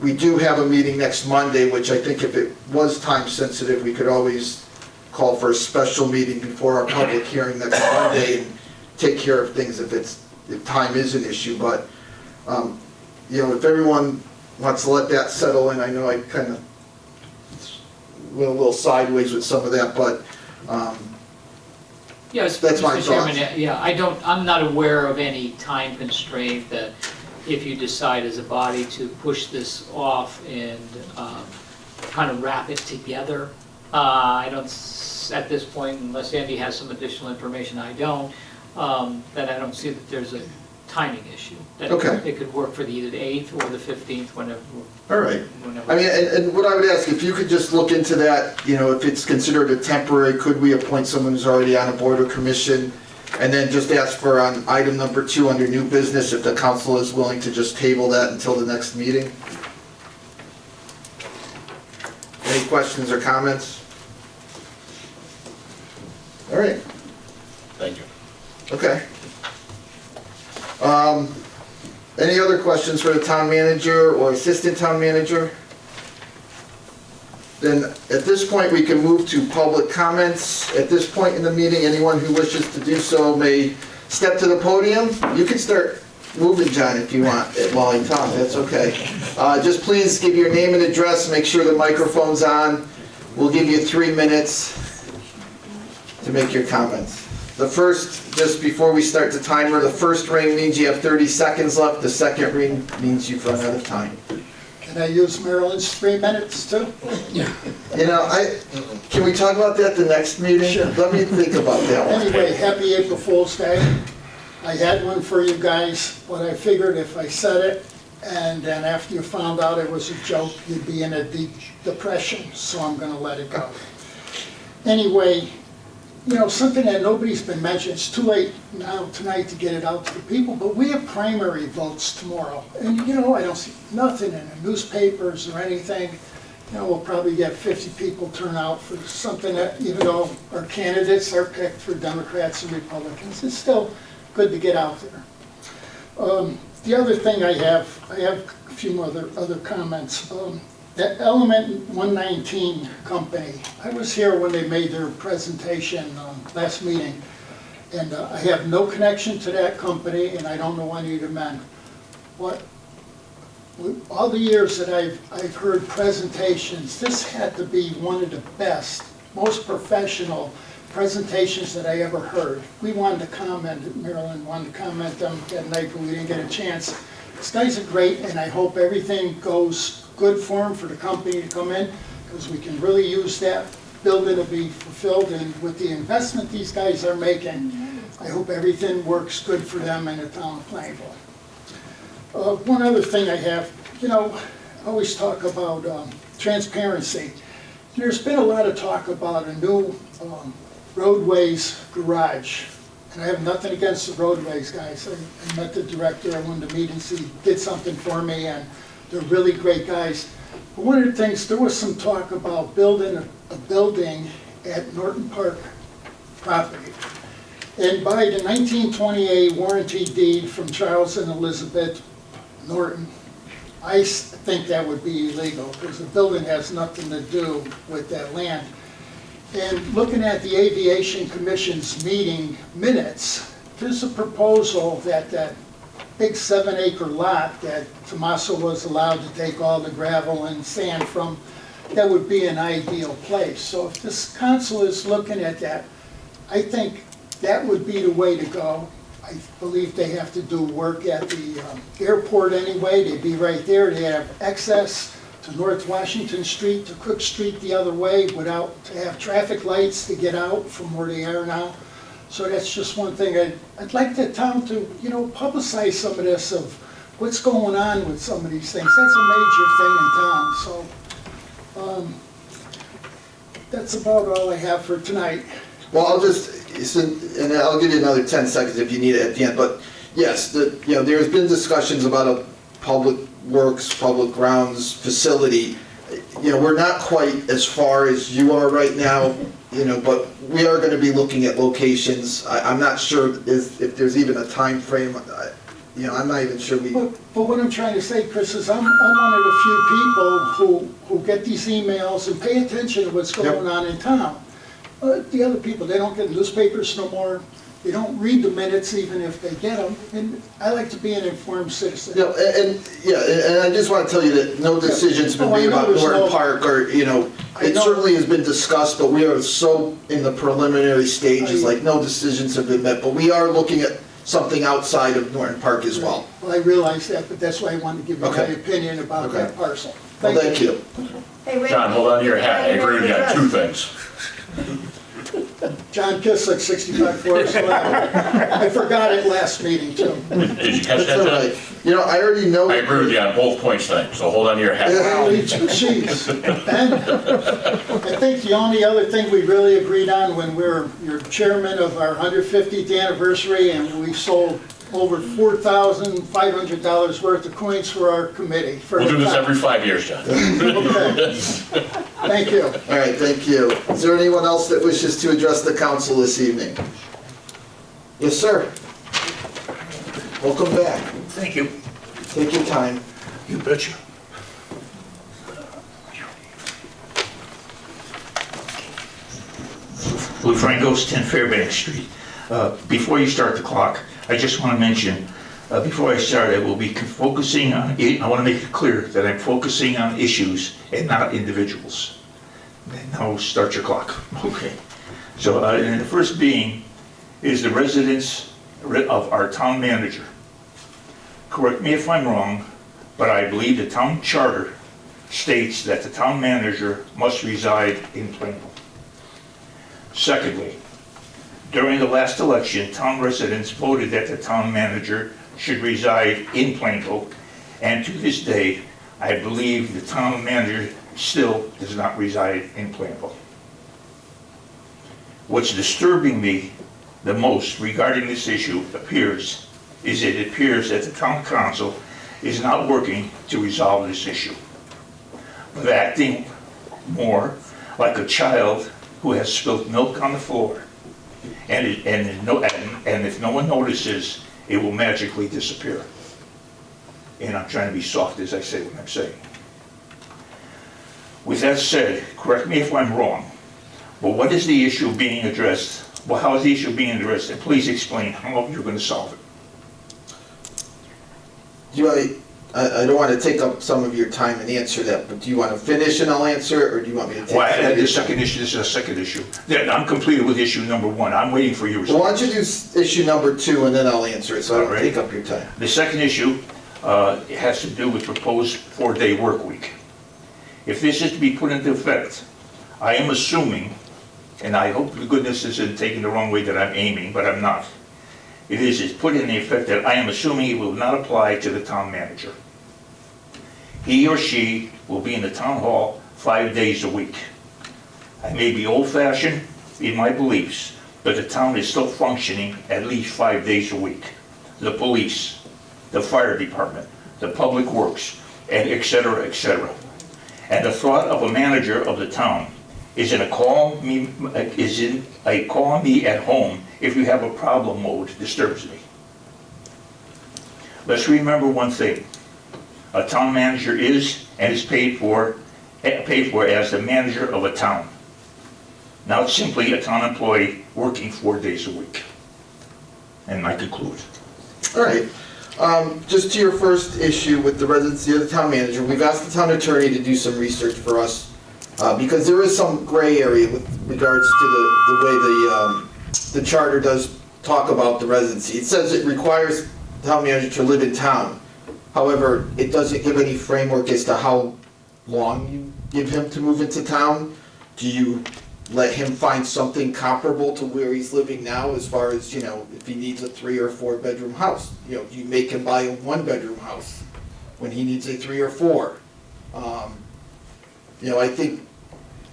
We do have a meeting next Monday, which I think if it was time sensitive, we could always call for a special meeting before our public hearing next Monday and take care of things if time is an issue. But you know, if everyone wants to let that settle in, I know I kind of went a little sideways with some of that, but yes, that's my Mr. thoughts. Chairman, yeah, I'm not aware of any time constraint that if you decide as a body to push this off and kind of wrap it together. I don't, at this point, unless Andy has some additional information I don't, that I don't see that there's a timing issue. That Okay. It could work for either the 8th or the 15th, whenever. All right. Whenever. I mean, and what I would ask, if you could just look into that, you know, if it's considered a temporary, could we appoint someone who's already on a board or commission? And then just ask for on item number 2 under new business, if the council is willing to just table that until the next meeting. Any questions or comments? All right. Thank you. Okay. Any other questions for the town manager or assistant town manager? Then at this point, we can move to public comments. At this point in the meeting, anyone who wishes to do so may step to the podium. You can start moving, John, if you want, while I talk, that's okay. Just please give your name and address, make sure the microphone's on. We'll give you 3 minutes to make your comments. The first, just before we start the timer, the first ring means you have 30 seconds left. The second ring means you've run out of time. Can I use Marilyn's 3 minutes too? You know, can we talk about that the next meeting? Sure. Let me think about that one. Anyway, happy April Fool's Day. I had one for you guys, but I figured if I said it, and then after you found out it was a joke, you'd be in a deep depression, so I'm gonna let it go. Anyway, you know, something that nobody's been mentioned, it's too late now tonight to get it out to the people, but we have primary votes tomorrow. And you know, I don't see nothing in the newspapers or anything. You know, we'll probably get 50 people turn out for something that, even though our candidates are picked for Democrats and Republicans, it's still good to get out there. The other thing I have a few other comments. That Element 119 company, I was here when they made their presentation last meeting, and I have no connection to that company, and I don't know any of the men. What all the years that I've heard presentations, this had to be one of the best, most professional presentations that I ever heard. We wanted to comment, Marilyn wanted to comment on that night, but we didn't get a chance. These guys are great, and I hope everything goes good for them, for the company to come in, because we can really use that building to be fulfilled, and with the investment these guys are making, I hope everything works good for them in the town of Plainville. One other thing I have, you know, I always talk about transparency. There's been a lot of talk about a new roadways garage. And I have nothing against the roadways guys. I met the director at one of the meetings, he did something for me, and they're really great guys. But one of the things, there was some talk about building a building at Norton Park property. And by the 1928 warranty deed from Charles and Elizabeth Norton, I think that would be illegal, because the building has nothing to do with that land. And looking at the Aviation Commission's meeting minutes, there's a proposal that that big 7-acre lot that Tommaso was allowed to take all the gravel and sand from, that would be an ideal place. So if this council is looking at that, I think that would be the way to go. I believe they have to do work at the airport anyway. They'd be right there. They have access to North Washington Street, to Cook Street the other way, without, to have traffic lights to get out from where they are now. So that's just one thing. I'd like the town to, you know, publicize some of this, of what's going on with some of these things. That's a major thing in town. So that's about all I have for tonight. Well, I'll just, and I'll give you another 10 seconds if you need it at the end, but yes, you know, there's been discussions about a public works, public grounds facility. You know, we're not quite as far as you are right now, you know, but we are gonna be looking at locations. I'm not sure if there's even a time frame. You know, I'm not even sure we... But what I'm trying to say, Chris, is I'm one of the few people who get these emails and pay attention to what's going on in town. The other people, they don't get newspapers no more. They don't read the minutes even if they get them. And I like to be an informed citizen. You know, and I just want to tell you that no decision's been made about Norton Park, or, you know, it certainly has been discussed, but we are so in the preliminary stages, like no decisions have been made. But we are looking at something outside of Norton Park as well. Well, I realize that, but that's why I wanted to give you my opinion about that parcel. Thank you. John, hold on to your hat. I agree with you on two things. John Kislick, 65 Forest Lane. I forgot it last meeting, too. Did you catch that, All John? right. You know, I already know... I agree with you on both points tonight, so hold on to your hat. Jeez. And I think the only other thing we really agreed on when you're chairman of our 150th anniversary, and we sold over $4,500 worth of coins for our committee. We'll do this every 5 years, John. Okay. Thank you. All right, thank you. Is there anyone else that wishes to address the council this evening? Yes, sir. Welcome back. Thank you. Take your time. You betcha. Lou Franco's 10 Fairbanks Street. Before you start the clock, I just want to mention, before I start, I will be focusing on, I want to make it clear that I'm focusing on issues and not individuals. And now start your clock. Okay. So, and the first being is the residence of our town manager. Correct me if I'm wrong, but I believe the town charter states that the town manager must reside in Plainville. Secondly, during the last election, town residents voted that the town manager should reside in Plainville, and to this day, I believe the town manager still does not reside in Plainville. What's disturbing me the most regarding this issue is it appears that the town council is not working to resolve this issue, but acting more like a child who has spilled milk on the floor, and if no one notices, it will magically disappear. And I'm trying to be soft as I say what I'm saying. With that said, correct me if I'm wrong, but what is the issue being addressed? Well, how is the issue being addressed? And please explain how you're going to solve it. Do I don't want to take up some of your time and answer that, but do you want to finish and I'll answer it, or do you want me to take? Well, I some of had your the second time? issue, this is a second issue. Then I'm completed with issue number 1. I'm waiting for your Well, why response. don't you do issue number 2 and then I'll answer it, so I don't All right. take up your time. The second issue has to do with proposed 4-day work week. If this is to be put into effect, I am assuming, and I hope to goodness this isn't taken the wrong way that I'm aiming, but I'm not. It's put in the effect that I am assuming it will not apply to the town manager. He or she will be in the town hall 5 days a week. I may be old-fashioned in my beliefs, but the town is still functioning at least 5 days a week. The police, the fire department, the public works, and et cetera, et cetera. And the thought of a manager of the town is in a call me at home if you have a problem mode disturbs me. Let's remember one thing. A town manager is and is paid for as the manager of a town. Not simply a town employee working 4 days a week. And I conclude. All right. Just to your first issue with the residency of the town manager, we've asked the town attorney to do some research for us, because there is some gray area with regards to the way the charter does talk about the residency. It says it requires the town manager to live in town. However, it doesn't give any framework as to how long you give him to move into town. Do you let him find something comparable to where he's living now, as far as, if he needs a 3 or 4 bedroom house? Do you make him buy a 1 bedroom house when he needs a 3 or 4? I think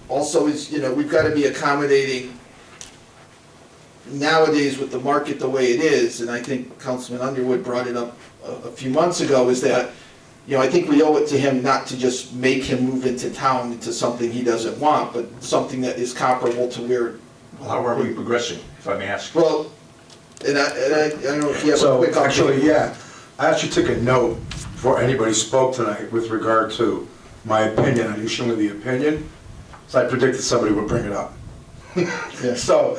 also is, we've got to be accommodating nowadays with the market the way it is, and I think Councilman Underwood brought it up a few months ago, is that, I think we owe it to him not to just make him move into town into something he doesn't want, but something that is comparable to where. Well, how are we progressing, if I may ask? Well, and I don't know if you have a So, quick update. actually, yeah, I actually took a note before anybody spoke tonight with regard to my opinion on issuing the opinion, so I predicted somebody would bring it up. Yeah. So,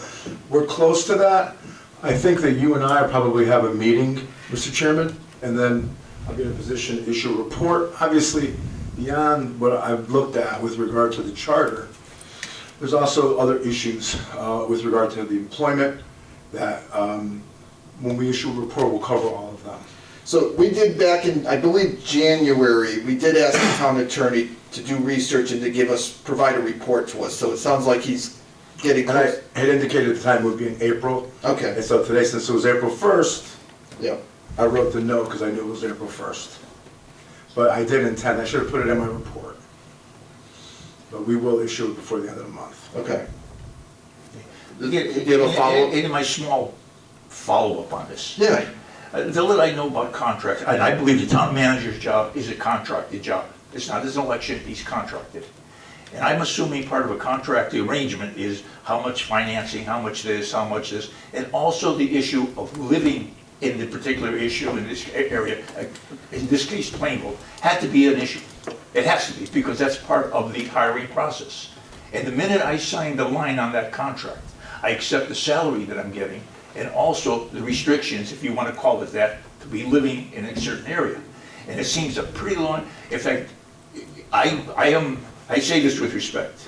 we're close to that. I think that you and I probably have a meeting, Mr. Chairman, and then I'll be in a position to issue a report. Obviously, beyond what I've looked at with regard to the charter, there's also other issues with regard to the employment that when we issue a report, we'll cover all of them. So we did back in, I believe, January, we did ask the town attorney to do research and to provide a report to us. So it sounds like he's getting And I close. had indicated at the time it would be in April. Okay. And so today, since it was April 1st, Yeah. I wrote the note because I knew it was April 1st. But I did intend, I should have put it in my report. But we will issue it before the end of the month. Okay. You have a follow-up? In my small follow-up on this. Yeah. The little I know about contracts, and I believe the town manager's job is a contracted job. It's not his election, he's contracted. And I'm assuming part of a contract arrangement is how much financing, how much this, and also the issue of living in the particular issue in this area, in this case Plainville, had to be an issue. It has to be, because that's part of the hiring process. And the minute I sign the line on that contract, I accept the salary that I'm getting, and also the restrictions, if you want to call it that, to be living in a certain area. And it seems a pretty long, in fact, I say this with respect.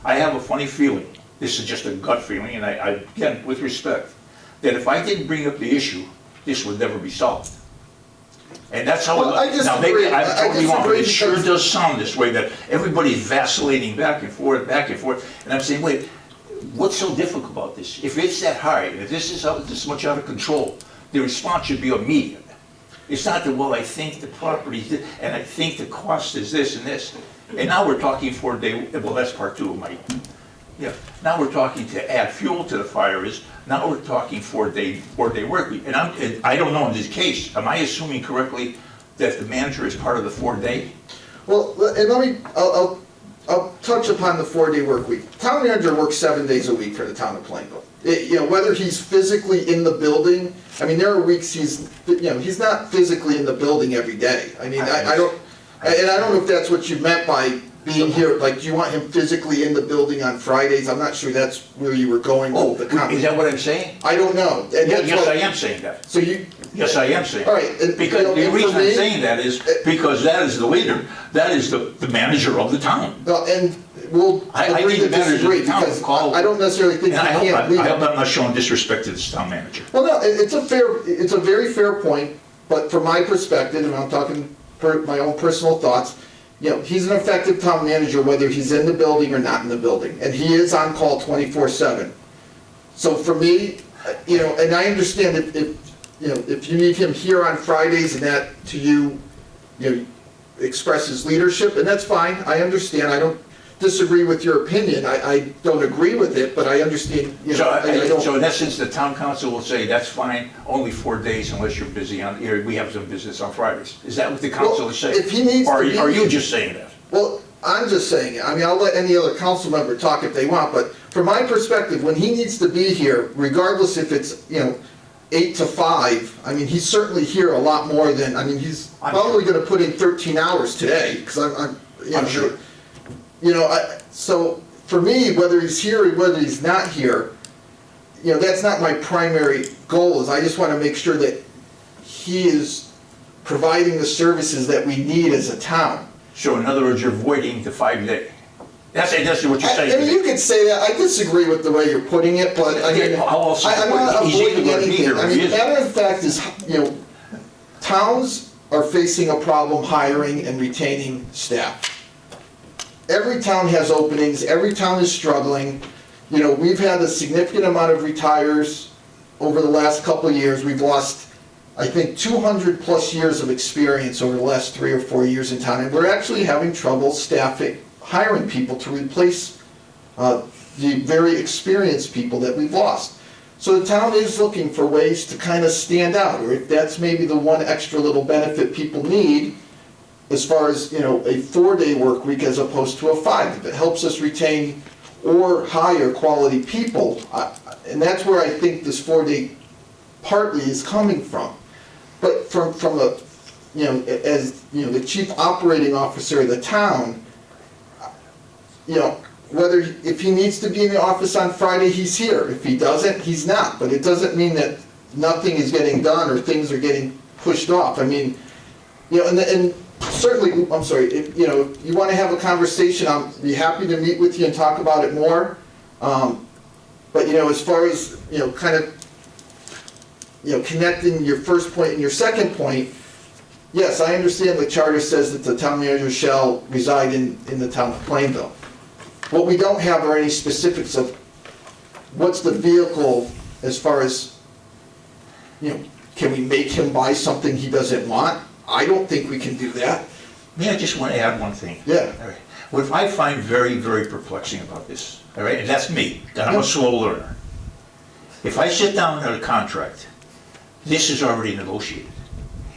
I have a funny feeling, this is just a gut feeling, and I again, with respect, that if I didn't bring up the issue, this would never be solved. And that's how, Well, I now maybe disagree. I'm I totally wrong, but disagree it sure because- does sound this way, that everybody's vacillating back and forth, and I'm saying, wait, what's so difficult about this? If it's that hard, if this is this much out of control, the response should be immediate. It's not that, well, I think the property, and I think the cost is this and this. And now we're talking 4 day, well, that's part 2 of my, yeah. Now we're talking to add fuel to the fire now we're talking 4 day work week. And I don't know in this case, am I assuming correctly that the manager is part of the 4 day? Well, and I'll touch upon the 4-day work week. Town manager works 7 days a week for the town of Plainville. Whether he's physically in the building, I mean, there are weeks he's not physically in the building every day. I mean, I don't know if that's what you meant by being here, like, do you want him physically in the building on Fridays? I'm not sure that's where you were going Oh, with the comment. is that what I'm saying? I don't know. And that's Yes, why- I am saying that. So you, Yes, I am saying. all right. and, Because you know, the and for reason I'm me- saying that is because that is the leader, that is the manager of the town. No, and we'll I agree think to the manager of disagree, the town because call- I don't necessarily think And he I hope, can't leave. I hope I'm not showing disrespect to this town manager. Well, no, it's a very fair point, but from my perspective, and I'm talking my own personal thoughts, you know, he's an effective town manager whether he's in the building or not in the building, and he is on call 24/7. So for me, you know, and I understand if you know, if you need him here on Fridays and that to you, you know, expresses leadership, and that's fine, I understand, I don't disagree with your opinion, I don't agree with it, but I understand, you know, So, I don't. so in essence, the town council will say, that's fine, only 4 days unless you're busy on, here, we have some business on Fridays. Is that what the council Well, is saying? if he needs Or to be- are you just saying that? Well, I'm just saying it. I mean, I'll let any other council member talk if they want, but from my perspective, when he needs to be here, regardless if it's, you know, 8 to 5, I mean, he's certainly here a lot more than, I mean, he's I'm probably gonna put in 13 hours today, because you know, I'm sure. You know, so for me, whether he's here or whether he's not here, you know, that's not my primary goal, is I just wanna make sure that he is providing the services that we need as a town. So in other words, you're avoiding the 5-day. That's what you're I saying. mean, you could say that, I disagree with the way you're putting it, but I mean, I'll also I'm not he's either avoiding gonna be anything. here or I he mean, isn't. matter of fact is, you know, towns are facing a problem hiring and retaining staff. Every town has openings, every town is struggling. You know, we've had a significant amount of retires over the last couple of years. We've lost, I think, 200 plus years of experience over the last 3 or 4 years in town, and we're actually having trouble staffing, hiring people to replace the very experienced people that we've lost. So the town is looking for ways to kind of stand out, or if that's maybe the one extra little benefit people need, as far as, you know, a 4-day work week as opposed to a 5. If it helps us retain or hire quality people, and that's where I think this 4-day partly is coming from. But from a, you know, as, you know, the chief operating officer of the town, you know, whether, if he needs to be in the office on Friday, he's here. If he doesn't, he's not. But it doesn't mean that nothing is getting done or things are getting pushed off. I mean, you know, and certainly, I'm sorry, if, you know, if you want to have a conversation, I'll be happy to meet with you and talk about it more. But, you know, as far as, you know, kind of, you know, connecting your first point and your second point, yes, I understand the charter says that the town manager shall reside in the town of Plainville. What we don't have are any specifics of what's the vehicle as far as, you know, can we make him buy something he doesn't want? I don't think we can do that. May I just want to add one thing? Yeah. All right. What I find very, very perplexing about this, all right, and that's me, and I'm a slow learner. If I sit down on a contract, this is already negotiated.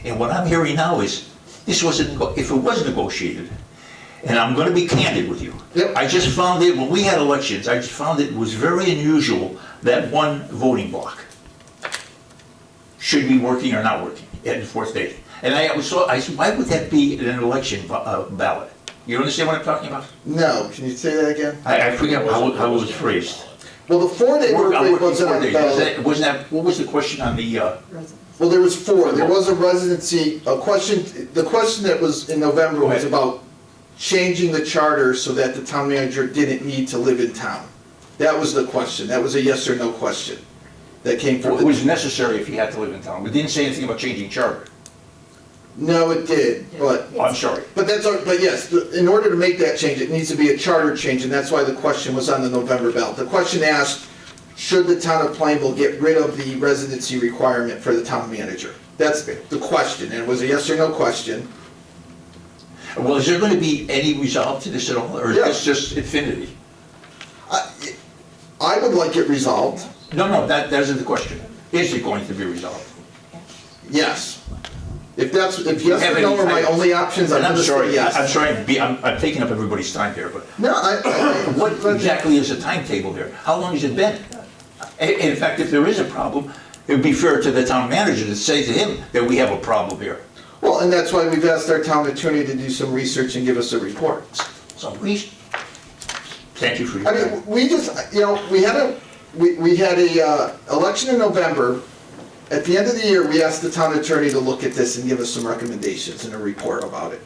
And what I'm hearing now is, this wasn't, if it was negotiated, and I'm going to be candid with you. Yep. I just found it, when we had elections, I just found it was very unusual that one voting block should be working or not working at the 4th day. And I said, why would that be in an election ballot? You understand what I'm talking about? No, can you say that again? I forget how it was phrased. Well, the 4-day work week wasn't on the ballot. Wasn't that, what was the question on the, Well, there was 4. There was a residency, the question that was in November was about changing the charter so that the town manager didn't need to live in town. That was the question. That was a yes or no question that came from it was necessary if he had to live in town. We didn't say anything about changing charter. No, it did, but. Oh, I'm sorry. But yes, in order to make that change, it needs to be a charter change, and that's why the question was on the November ballot. The question asked, should the town of Plainville get rid of the residency requirement for the town manager? That's the question, and it was a yes or no question. Well, is there going to be any resolve to this at all, or is this just infinity? I would like it resolved. No, that isn't the question. Is it going to be resolved? Yes. If yes or no are my only options, I'm going to say yes. I'm sorry, I'm taking up everybody's time here, but No, what exactly is the timetable here? How long has it been? In fact, if there is a problem, it would be fair to the town manager to say to him that we have a problem here. Well, and that's why we've asked our town attorney to do some research and give us a report. So thank you for your I time. mean, we just, we had a election in November. At the end of the year, we asked the town attorney to look at this and give us some recommendations and a report about it.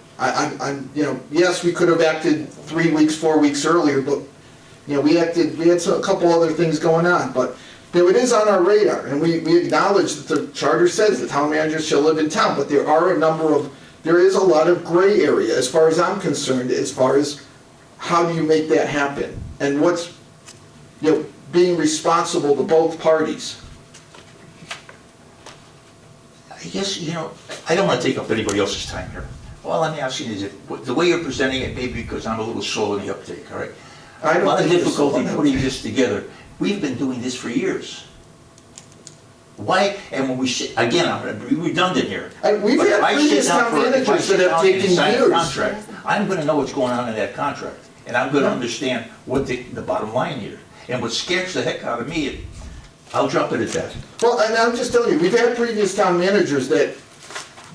Yes, we could have acted 3 weeks, 4 weeks earlier, but, we had a couple other things going on, but, it is on our radar, and we acknowledge that the charter says the town manager shall live in town, but there is a lot of gray area, as far as I'm concerned, as far as how do you make that happen? And what's, being responsible to both parties. I guess, I don't want to take up anybody else's time here. All I'm asking is the way you're presenting it, maybe because I'm a little slow in the uptake, all right? A lot of difficulty putting this together. We've been doing this for years. Why, and when we sit, again, I'm going to be redundant here. We've but had if I previous sit down town for- if I managers sit that have down and taken sign a years. contract, I'm going to know what's going on in that contract, and I'm going to understand what the bottom line here. And what scares the heck out of me, I'll drop it at that. Well, and I'm just telling you, we've had previous town managers that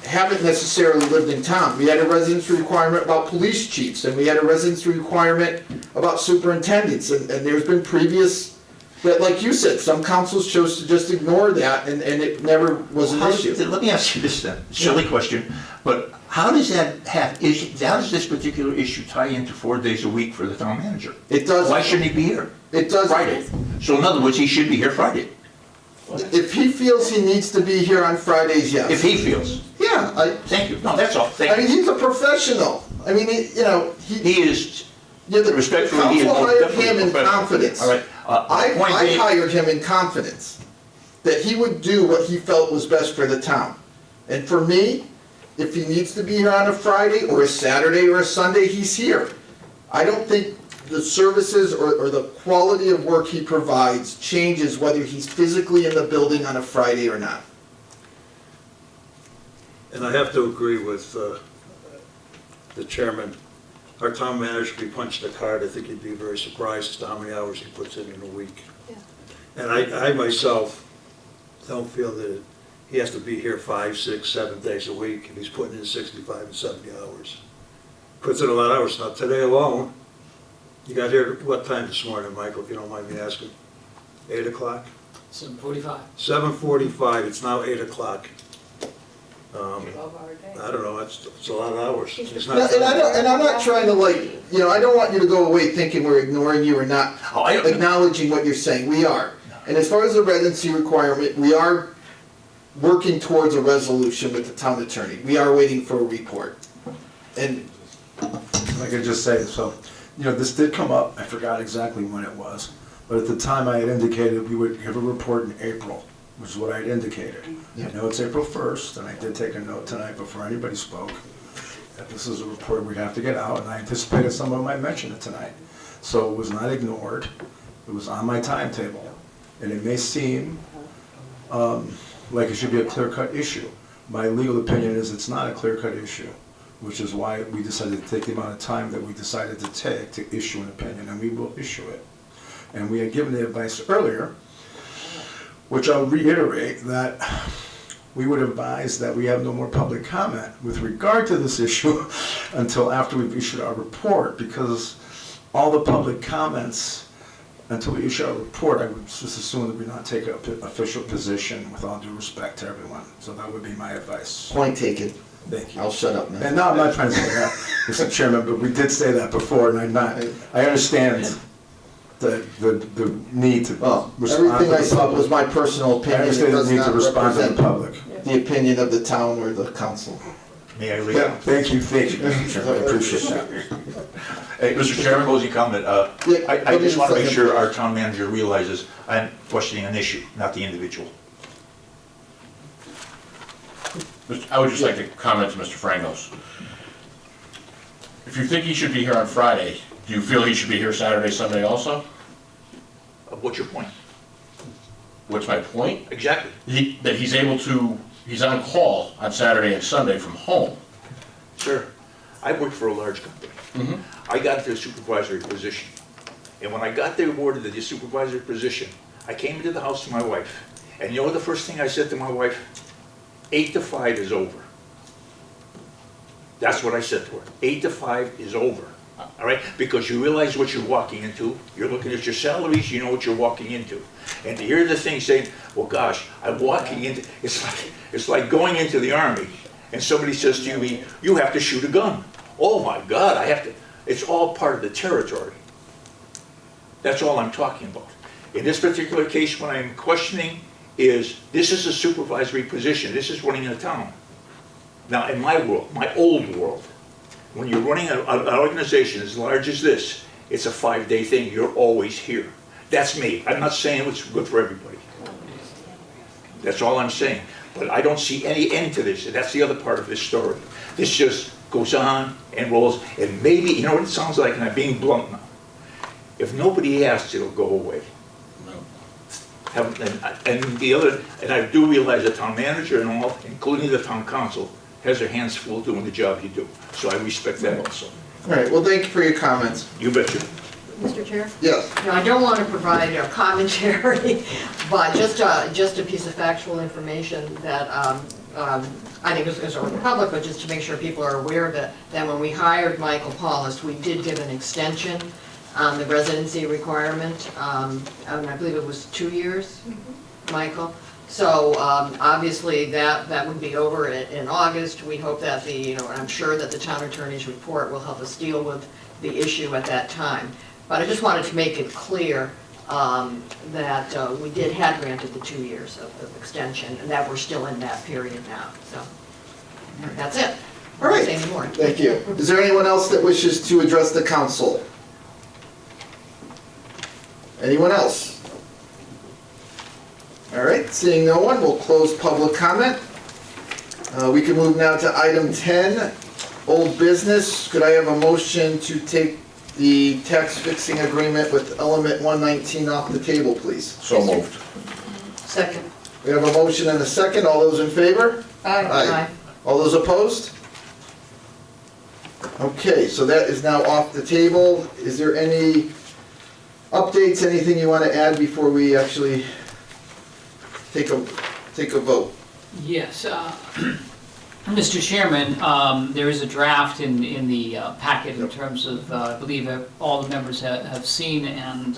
haven't necessarily lived in town. We had a residency requirement about police chiefs, and we had a residency requirement about superintendents, and there's been previous, that, like you said, some councils chose to just ignore that, and it never was an issue. Let me ask you this then, silly question, but how does how does this particular issue tie into 4 days a week for the town manager? It does. Why shouldn't he be here? It does. Friday. So in other words, he should be here Friday. If he feels he needs to be here on Fridays, yes. If he feels. Yeah, Thank you. No, that's all. Thank I mean, you. he's a professional. I mean, he is, the respectfully, he is council hired definitely him in professional. confidence. All right. I Point being- hired him in confidence that he would do what he felt was best for the town. And for me, if he needs to be here on a Friday or a Saturday or a Sunday, he's here. I don't think the services or the quality of work he provides changes whether he's physically in the building on a Friday or not. And I have to agree with the chairman. Our town manager, if he punched a card, I think he'd be very surprised as to how many hours he puts in a week. And I myself don't feel that he has to be here 5, 6, 7 days a week if he's putting in 65 and 70 hours. Puts in a lot of hours. Now, today alone, you got here, what time this morning, Michael, if you don't mind me asking? 8 o'clock? 7:45. 7:45, it's now 8 o'clock. 12-hour day. I don't know, it's a lot of hours. It's No, not- and I'm not trying to I don't want you to go away thinking we're ignoring you or not acknowledging what you're saying. We are. And as far as the residency requirement, we are working towards a resolution with the town attorney. We are waiting for a report. And If I could just say, so, this did come up, I forgot exactly when it was, but at the time I had indicated we would give a report in April, which is what I had indicated. I know it's April 1st, and I did take a note tonight before anybody spoke, that this is a report we'd have to get out, and I anticipated someone might mention it tonight. So it was not ignored, it was on my timetable, and it may seem like it should be a clear-cut issue. My legal opinion is it's not a clear-cut issue, which is why we decided to take the amount of time that we decided to take to issue an opinion, and we will issue it. And we had given the advice earlier, which I'll reiterate, that we would advise that we have no more public comment with regard to this issue until after we've issued our report, because all the public comments, until we issue our report, I would just assume that we not take an official position with all due respect to everyone. So that would be my advice. point taken. Thank you. I'll shut up now. And no, I'm not trying to say that, Mr. Chairman, but we did say that before, and I understand the need to Well, respond to everything I the said was public. my personal I opinion. It understand the does need to not respond to the represent public. the opinion of the town or the council. May I leave? Yeah, thank you, Mr. Chairman, I appreciate that. Hey, Mr. Chairman, closing comment. I just want to make sure our town manager realizes I'm questioning an issue, not the individual. I would just like to comment to Mr. Frangos. If you think he should be here on Friday, do you feel he should be here Saturday, Sunday also? What's your point? What's my point? Exactly. That he's on call on Saturday and Sunday from home. Sir, I worked for a large company. I got into a supervisory position. And when I got there awarded the supervisory position, I came into the house to my wife. And you know the first thing I said to my wife? 8 to 5 is over. That's what I said to her. 8 to 5 is over. all right? Because you realize what you're walking into. You're looking at your salaries, you know what you're walking into. And to hear the thing saying, well, gosh, I'm walking into, it's like going into the Army, and somebody says to you, you have to shoot a gun. Oh my God, I have to. It's all part of the territory. That's all I'm talking about. In this particular case, what I'm questioning is, this is a supervisory position. This is running a town. Now, in my world, my old world, when you're running an organization as large as this, it's a 5-day thing. You're always here. That's me. I'm not saying it's good for everybody. That's all I'm saying. But I don't see any end to this, and that's the other part of this story. This just goes on and rolls, and maybe, you know what it sounds like, and I'm being blunt now. If nobody asks, it'll go away. And the other, and I do realize the town manager and all, including the town council, has their hands full doing the job you do. So I respect that also. All right, well, thank you for your comments. You betcha. Mr. Chair? Yes. Now, I don't want to provide a commentary, but just a piece of factual information that I think is over the public, but just to make sure people are aware of it, that when we hired Michael Paulus, we did give an extension on the residency requirement, and I believe it was 2 years, Michael. So obviously that would be over in August. We hope that I'm sure that the town attorney's report will help us deal with the issue at that time. But I just wanted to make it clear that we had granted the 2 years of extension, and that we're still in that period now. So that's it. All right. Say any more. Thank you. Is there anyone else that wishes to address the council? Anyone else? All right, seeing no one, we'll close public comment. We can move now to item 10, old business. Could I have a motion to take the tax fixing agreement with Element 119 off the table, please? So moved. Second. We have a motion and a second. All those in favor? Aye. All those opposed? Okay, so that is now off the table. Is there any updates, anything you want to add before we actually take a vote? Yes, Mr. Chairman, there is a draft in the packet in terms of, I believe all the members have seen, and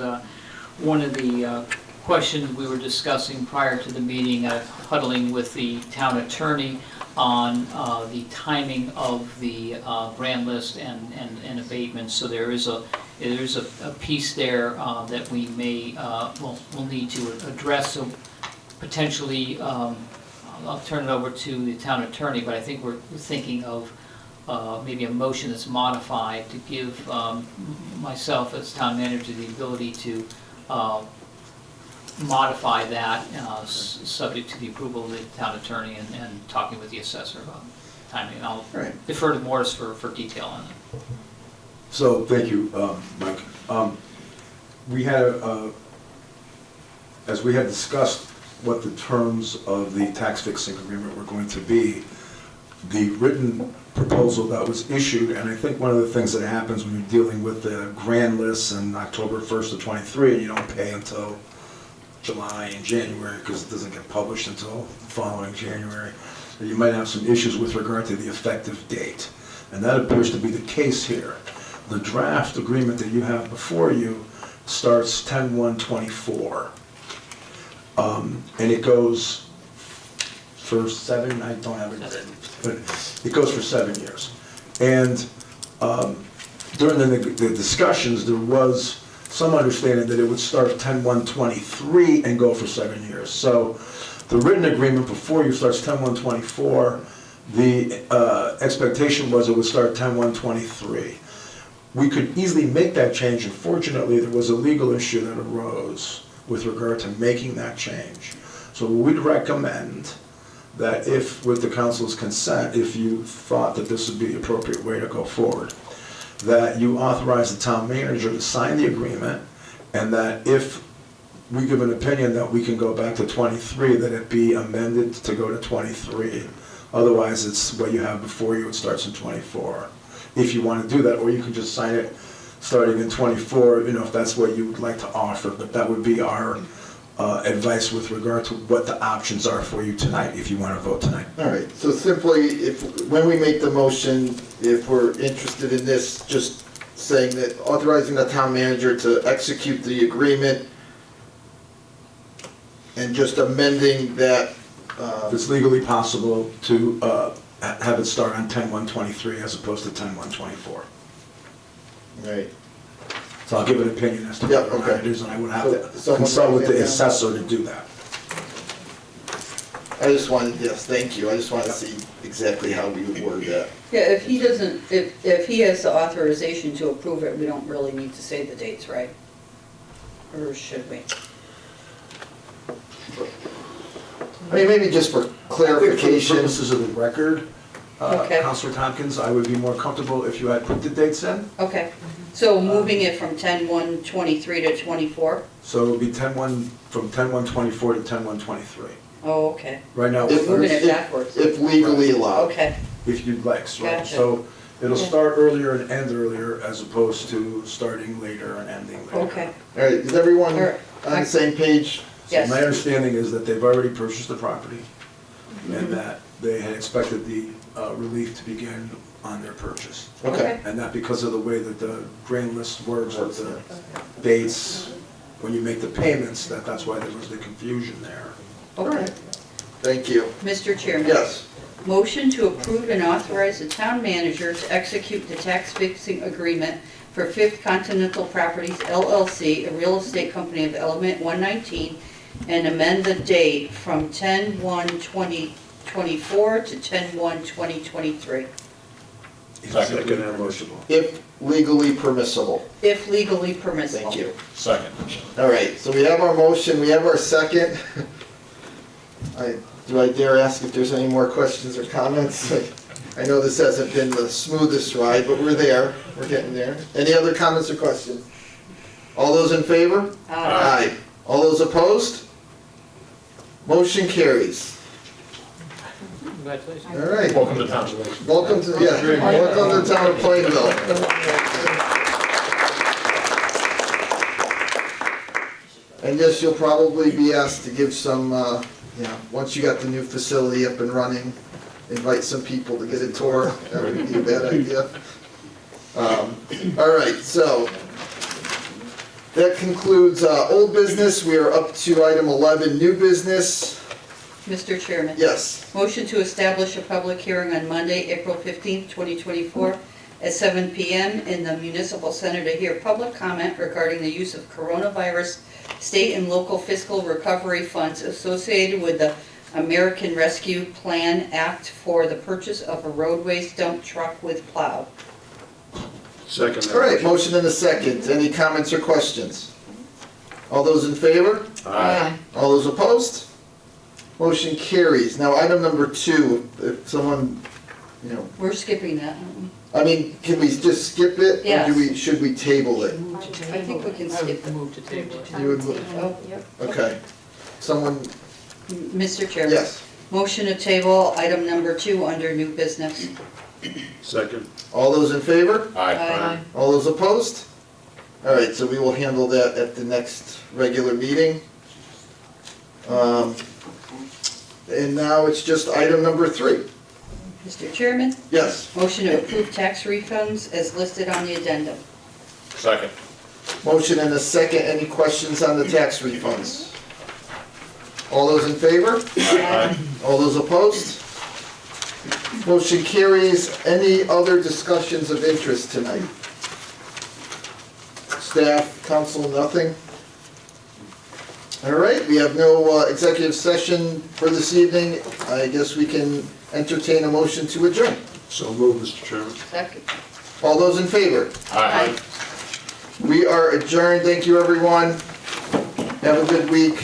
one of the questions we were discussing prior to the meeting, huddling with the town attorney on the timing of the brand list and abatements. So there's a piece there that we may will need to address. So potentially, I'll turn it over to the town attorney, but I think we're thinking of maybe a motion that's modified to give myself as town manager the ability to modify that, subject to the approval of the town attorney and talking with the assessor about timing. And I'll defer to Morris for detail on it. So, thank you, Mike. We had, as we had discussed what the terms of the tax fixing agreement were going to be, the written proposal that was issued, and I think one of the things that happens when you're dealing with the grand lists on October 1st of 23, and you don't pay until July and January because it doesn't get published until the following January, you might have some issues with regard to the effective date. And that appears to be the case here. The draft agreement that you have before you starts 10/1/24. And it goes for 7, I don't have it written, but it goes for 7 years. And during the discussions, there was some understanding that it would start 10/1/23 and go for 7 years. So the written agreement before you starts 10/1/24. The expectation was it would start 10/1/23. We could easily make that change. Unfortunately, there was a legal issue that arose with regard to making that change. So we'd recommend that if, with the council's consent, if you thought that this would be the appropriate way to go forward, that you authorize the town manager to sign the agreement, and that if we give an opinion that we can go back to 23, that it be amended to go to 23. Otherwise, it's what you have before you, it starts in 24. If you want to do that, or you can just sign it starting in 24, if that's what you would like to offer. But that would be our advice with regard to what the options are for you tonight, if you want to vote tonight. All right, so simply, when we make the motion, if we're interested in this, just saying that authorizing the town manager to execute the agreement and just amending that, If it's legally possible to have it start on 10/1/23 as opposed to 10/1/24. right. So I'll give an opinion as to Yeah, whether or not okay. it is, and I would have So to someone consult with write that the down? assessor to do that. I just wanted, yes, thank you, I just wanted to see exactly how we would word that. Yeah, if he doesn't, if he has the authorization to approve it, we don't really need to say the dates, right? Or should we? I mean, maybe just for I think for the clarification. purposes of the record, Okay. Counselor Tompkins, I would be more comfortable if you had put the dates in. Okay, so moving it from 10/1/23 to 24? So it would be 10/1, from 10/1/24 to 10/1/23. Oh, okay, Right now, If- moving it backwards. If legally allowed. Okay, if you'd like, right? Gotcha. So it'll Yeah. start earlier and end earlier as opposed to starting later and ending later. okay. All right, is everyone All right. on the same page? So Yes. my understanding is that they've already purchased the property and that they had expected the relief to begin on their purchase. Okay. And that because of the way that the grain list works with the dates, when you make the payments, that's why there was the confusion there. Okay. Thank you. Mr. Chairman? Yes. Motion to approve and authorize the town manager to execute the tax fixing agreement for Fifth Continental Properties LLC, a real estate company of Element 119, and amend the date from 10/1/2024 to 10/1/2023, Second that motion. If legally permissible. if legally permissible. Thank you. Second. All right, so we have our motion, we have our second. Do I dare ask if there's any more questions or comments? I know this hasn't been the smoothest ride, but we're there, we're getting there. Any other comments or questions? All those in favor? Aye. All those opposed? Motion carries. Congratulations. All right, Welcome to town. welcome to, welcome to the town of Plainville. And yes, you'll probably be asked to give some, once you got the new facility up and running, invite some people to get a tour. That would be a bad idea. All right, so that concludes old business. We are up to item 11, new business. Mr. Chairman? Yes. Motion to establish a public hearing on Monday, April 15th, 2024, at 7 p.m. in the Municipal Center to hear public comment regarding the use of coronavirus state and local fiscal recovery funds associated with the American Rescue Plan Act for the purchase of a roadways dump truck with plow. Second that All right, motion. motion and a second. Any comments or questions? All those in favor? Aye. All those opposed? Motion carries. Now, item number 2, if someone, We're skipping that, aren't we? I mean, can we just skip it? Or Yes. should we table it? I think we can skip it. Move to table. You would move- Oh, Okay. Someone, Mr. Chairman? yes. Motion to table item number 2 under new business. Second. All those in favor? Aye. All those opposed? All right, so we will handle that at the next regular meeting. And now it's just item number 3. Mr. Chairman? Yes. Motion to approve tax refunds as listed on the addendum. Second. Motion and a second. Any questions on the tax refunds? All those in favor? Aye. All those opposed? Motion carries. Any other discussions of interest tonight? Staff, council, nothing? All right, we have no executive session for this evening. I guess we can entertain a motion to adjourn. So move, Mr. Chairman. Second. All those in favor? Aye. We are adjourned. Thank you, everyone. Have a good week.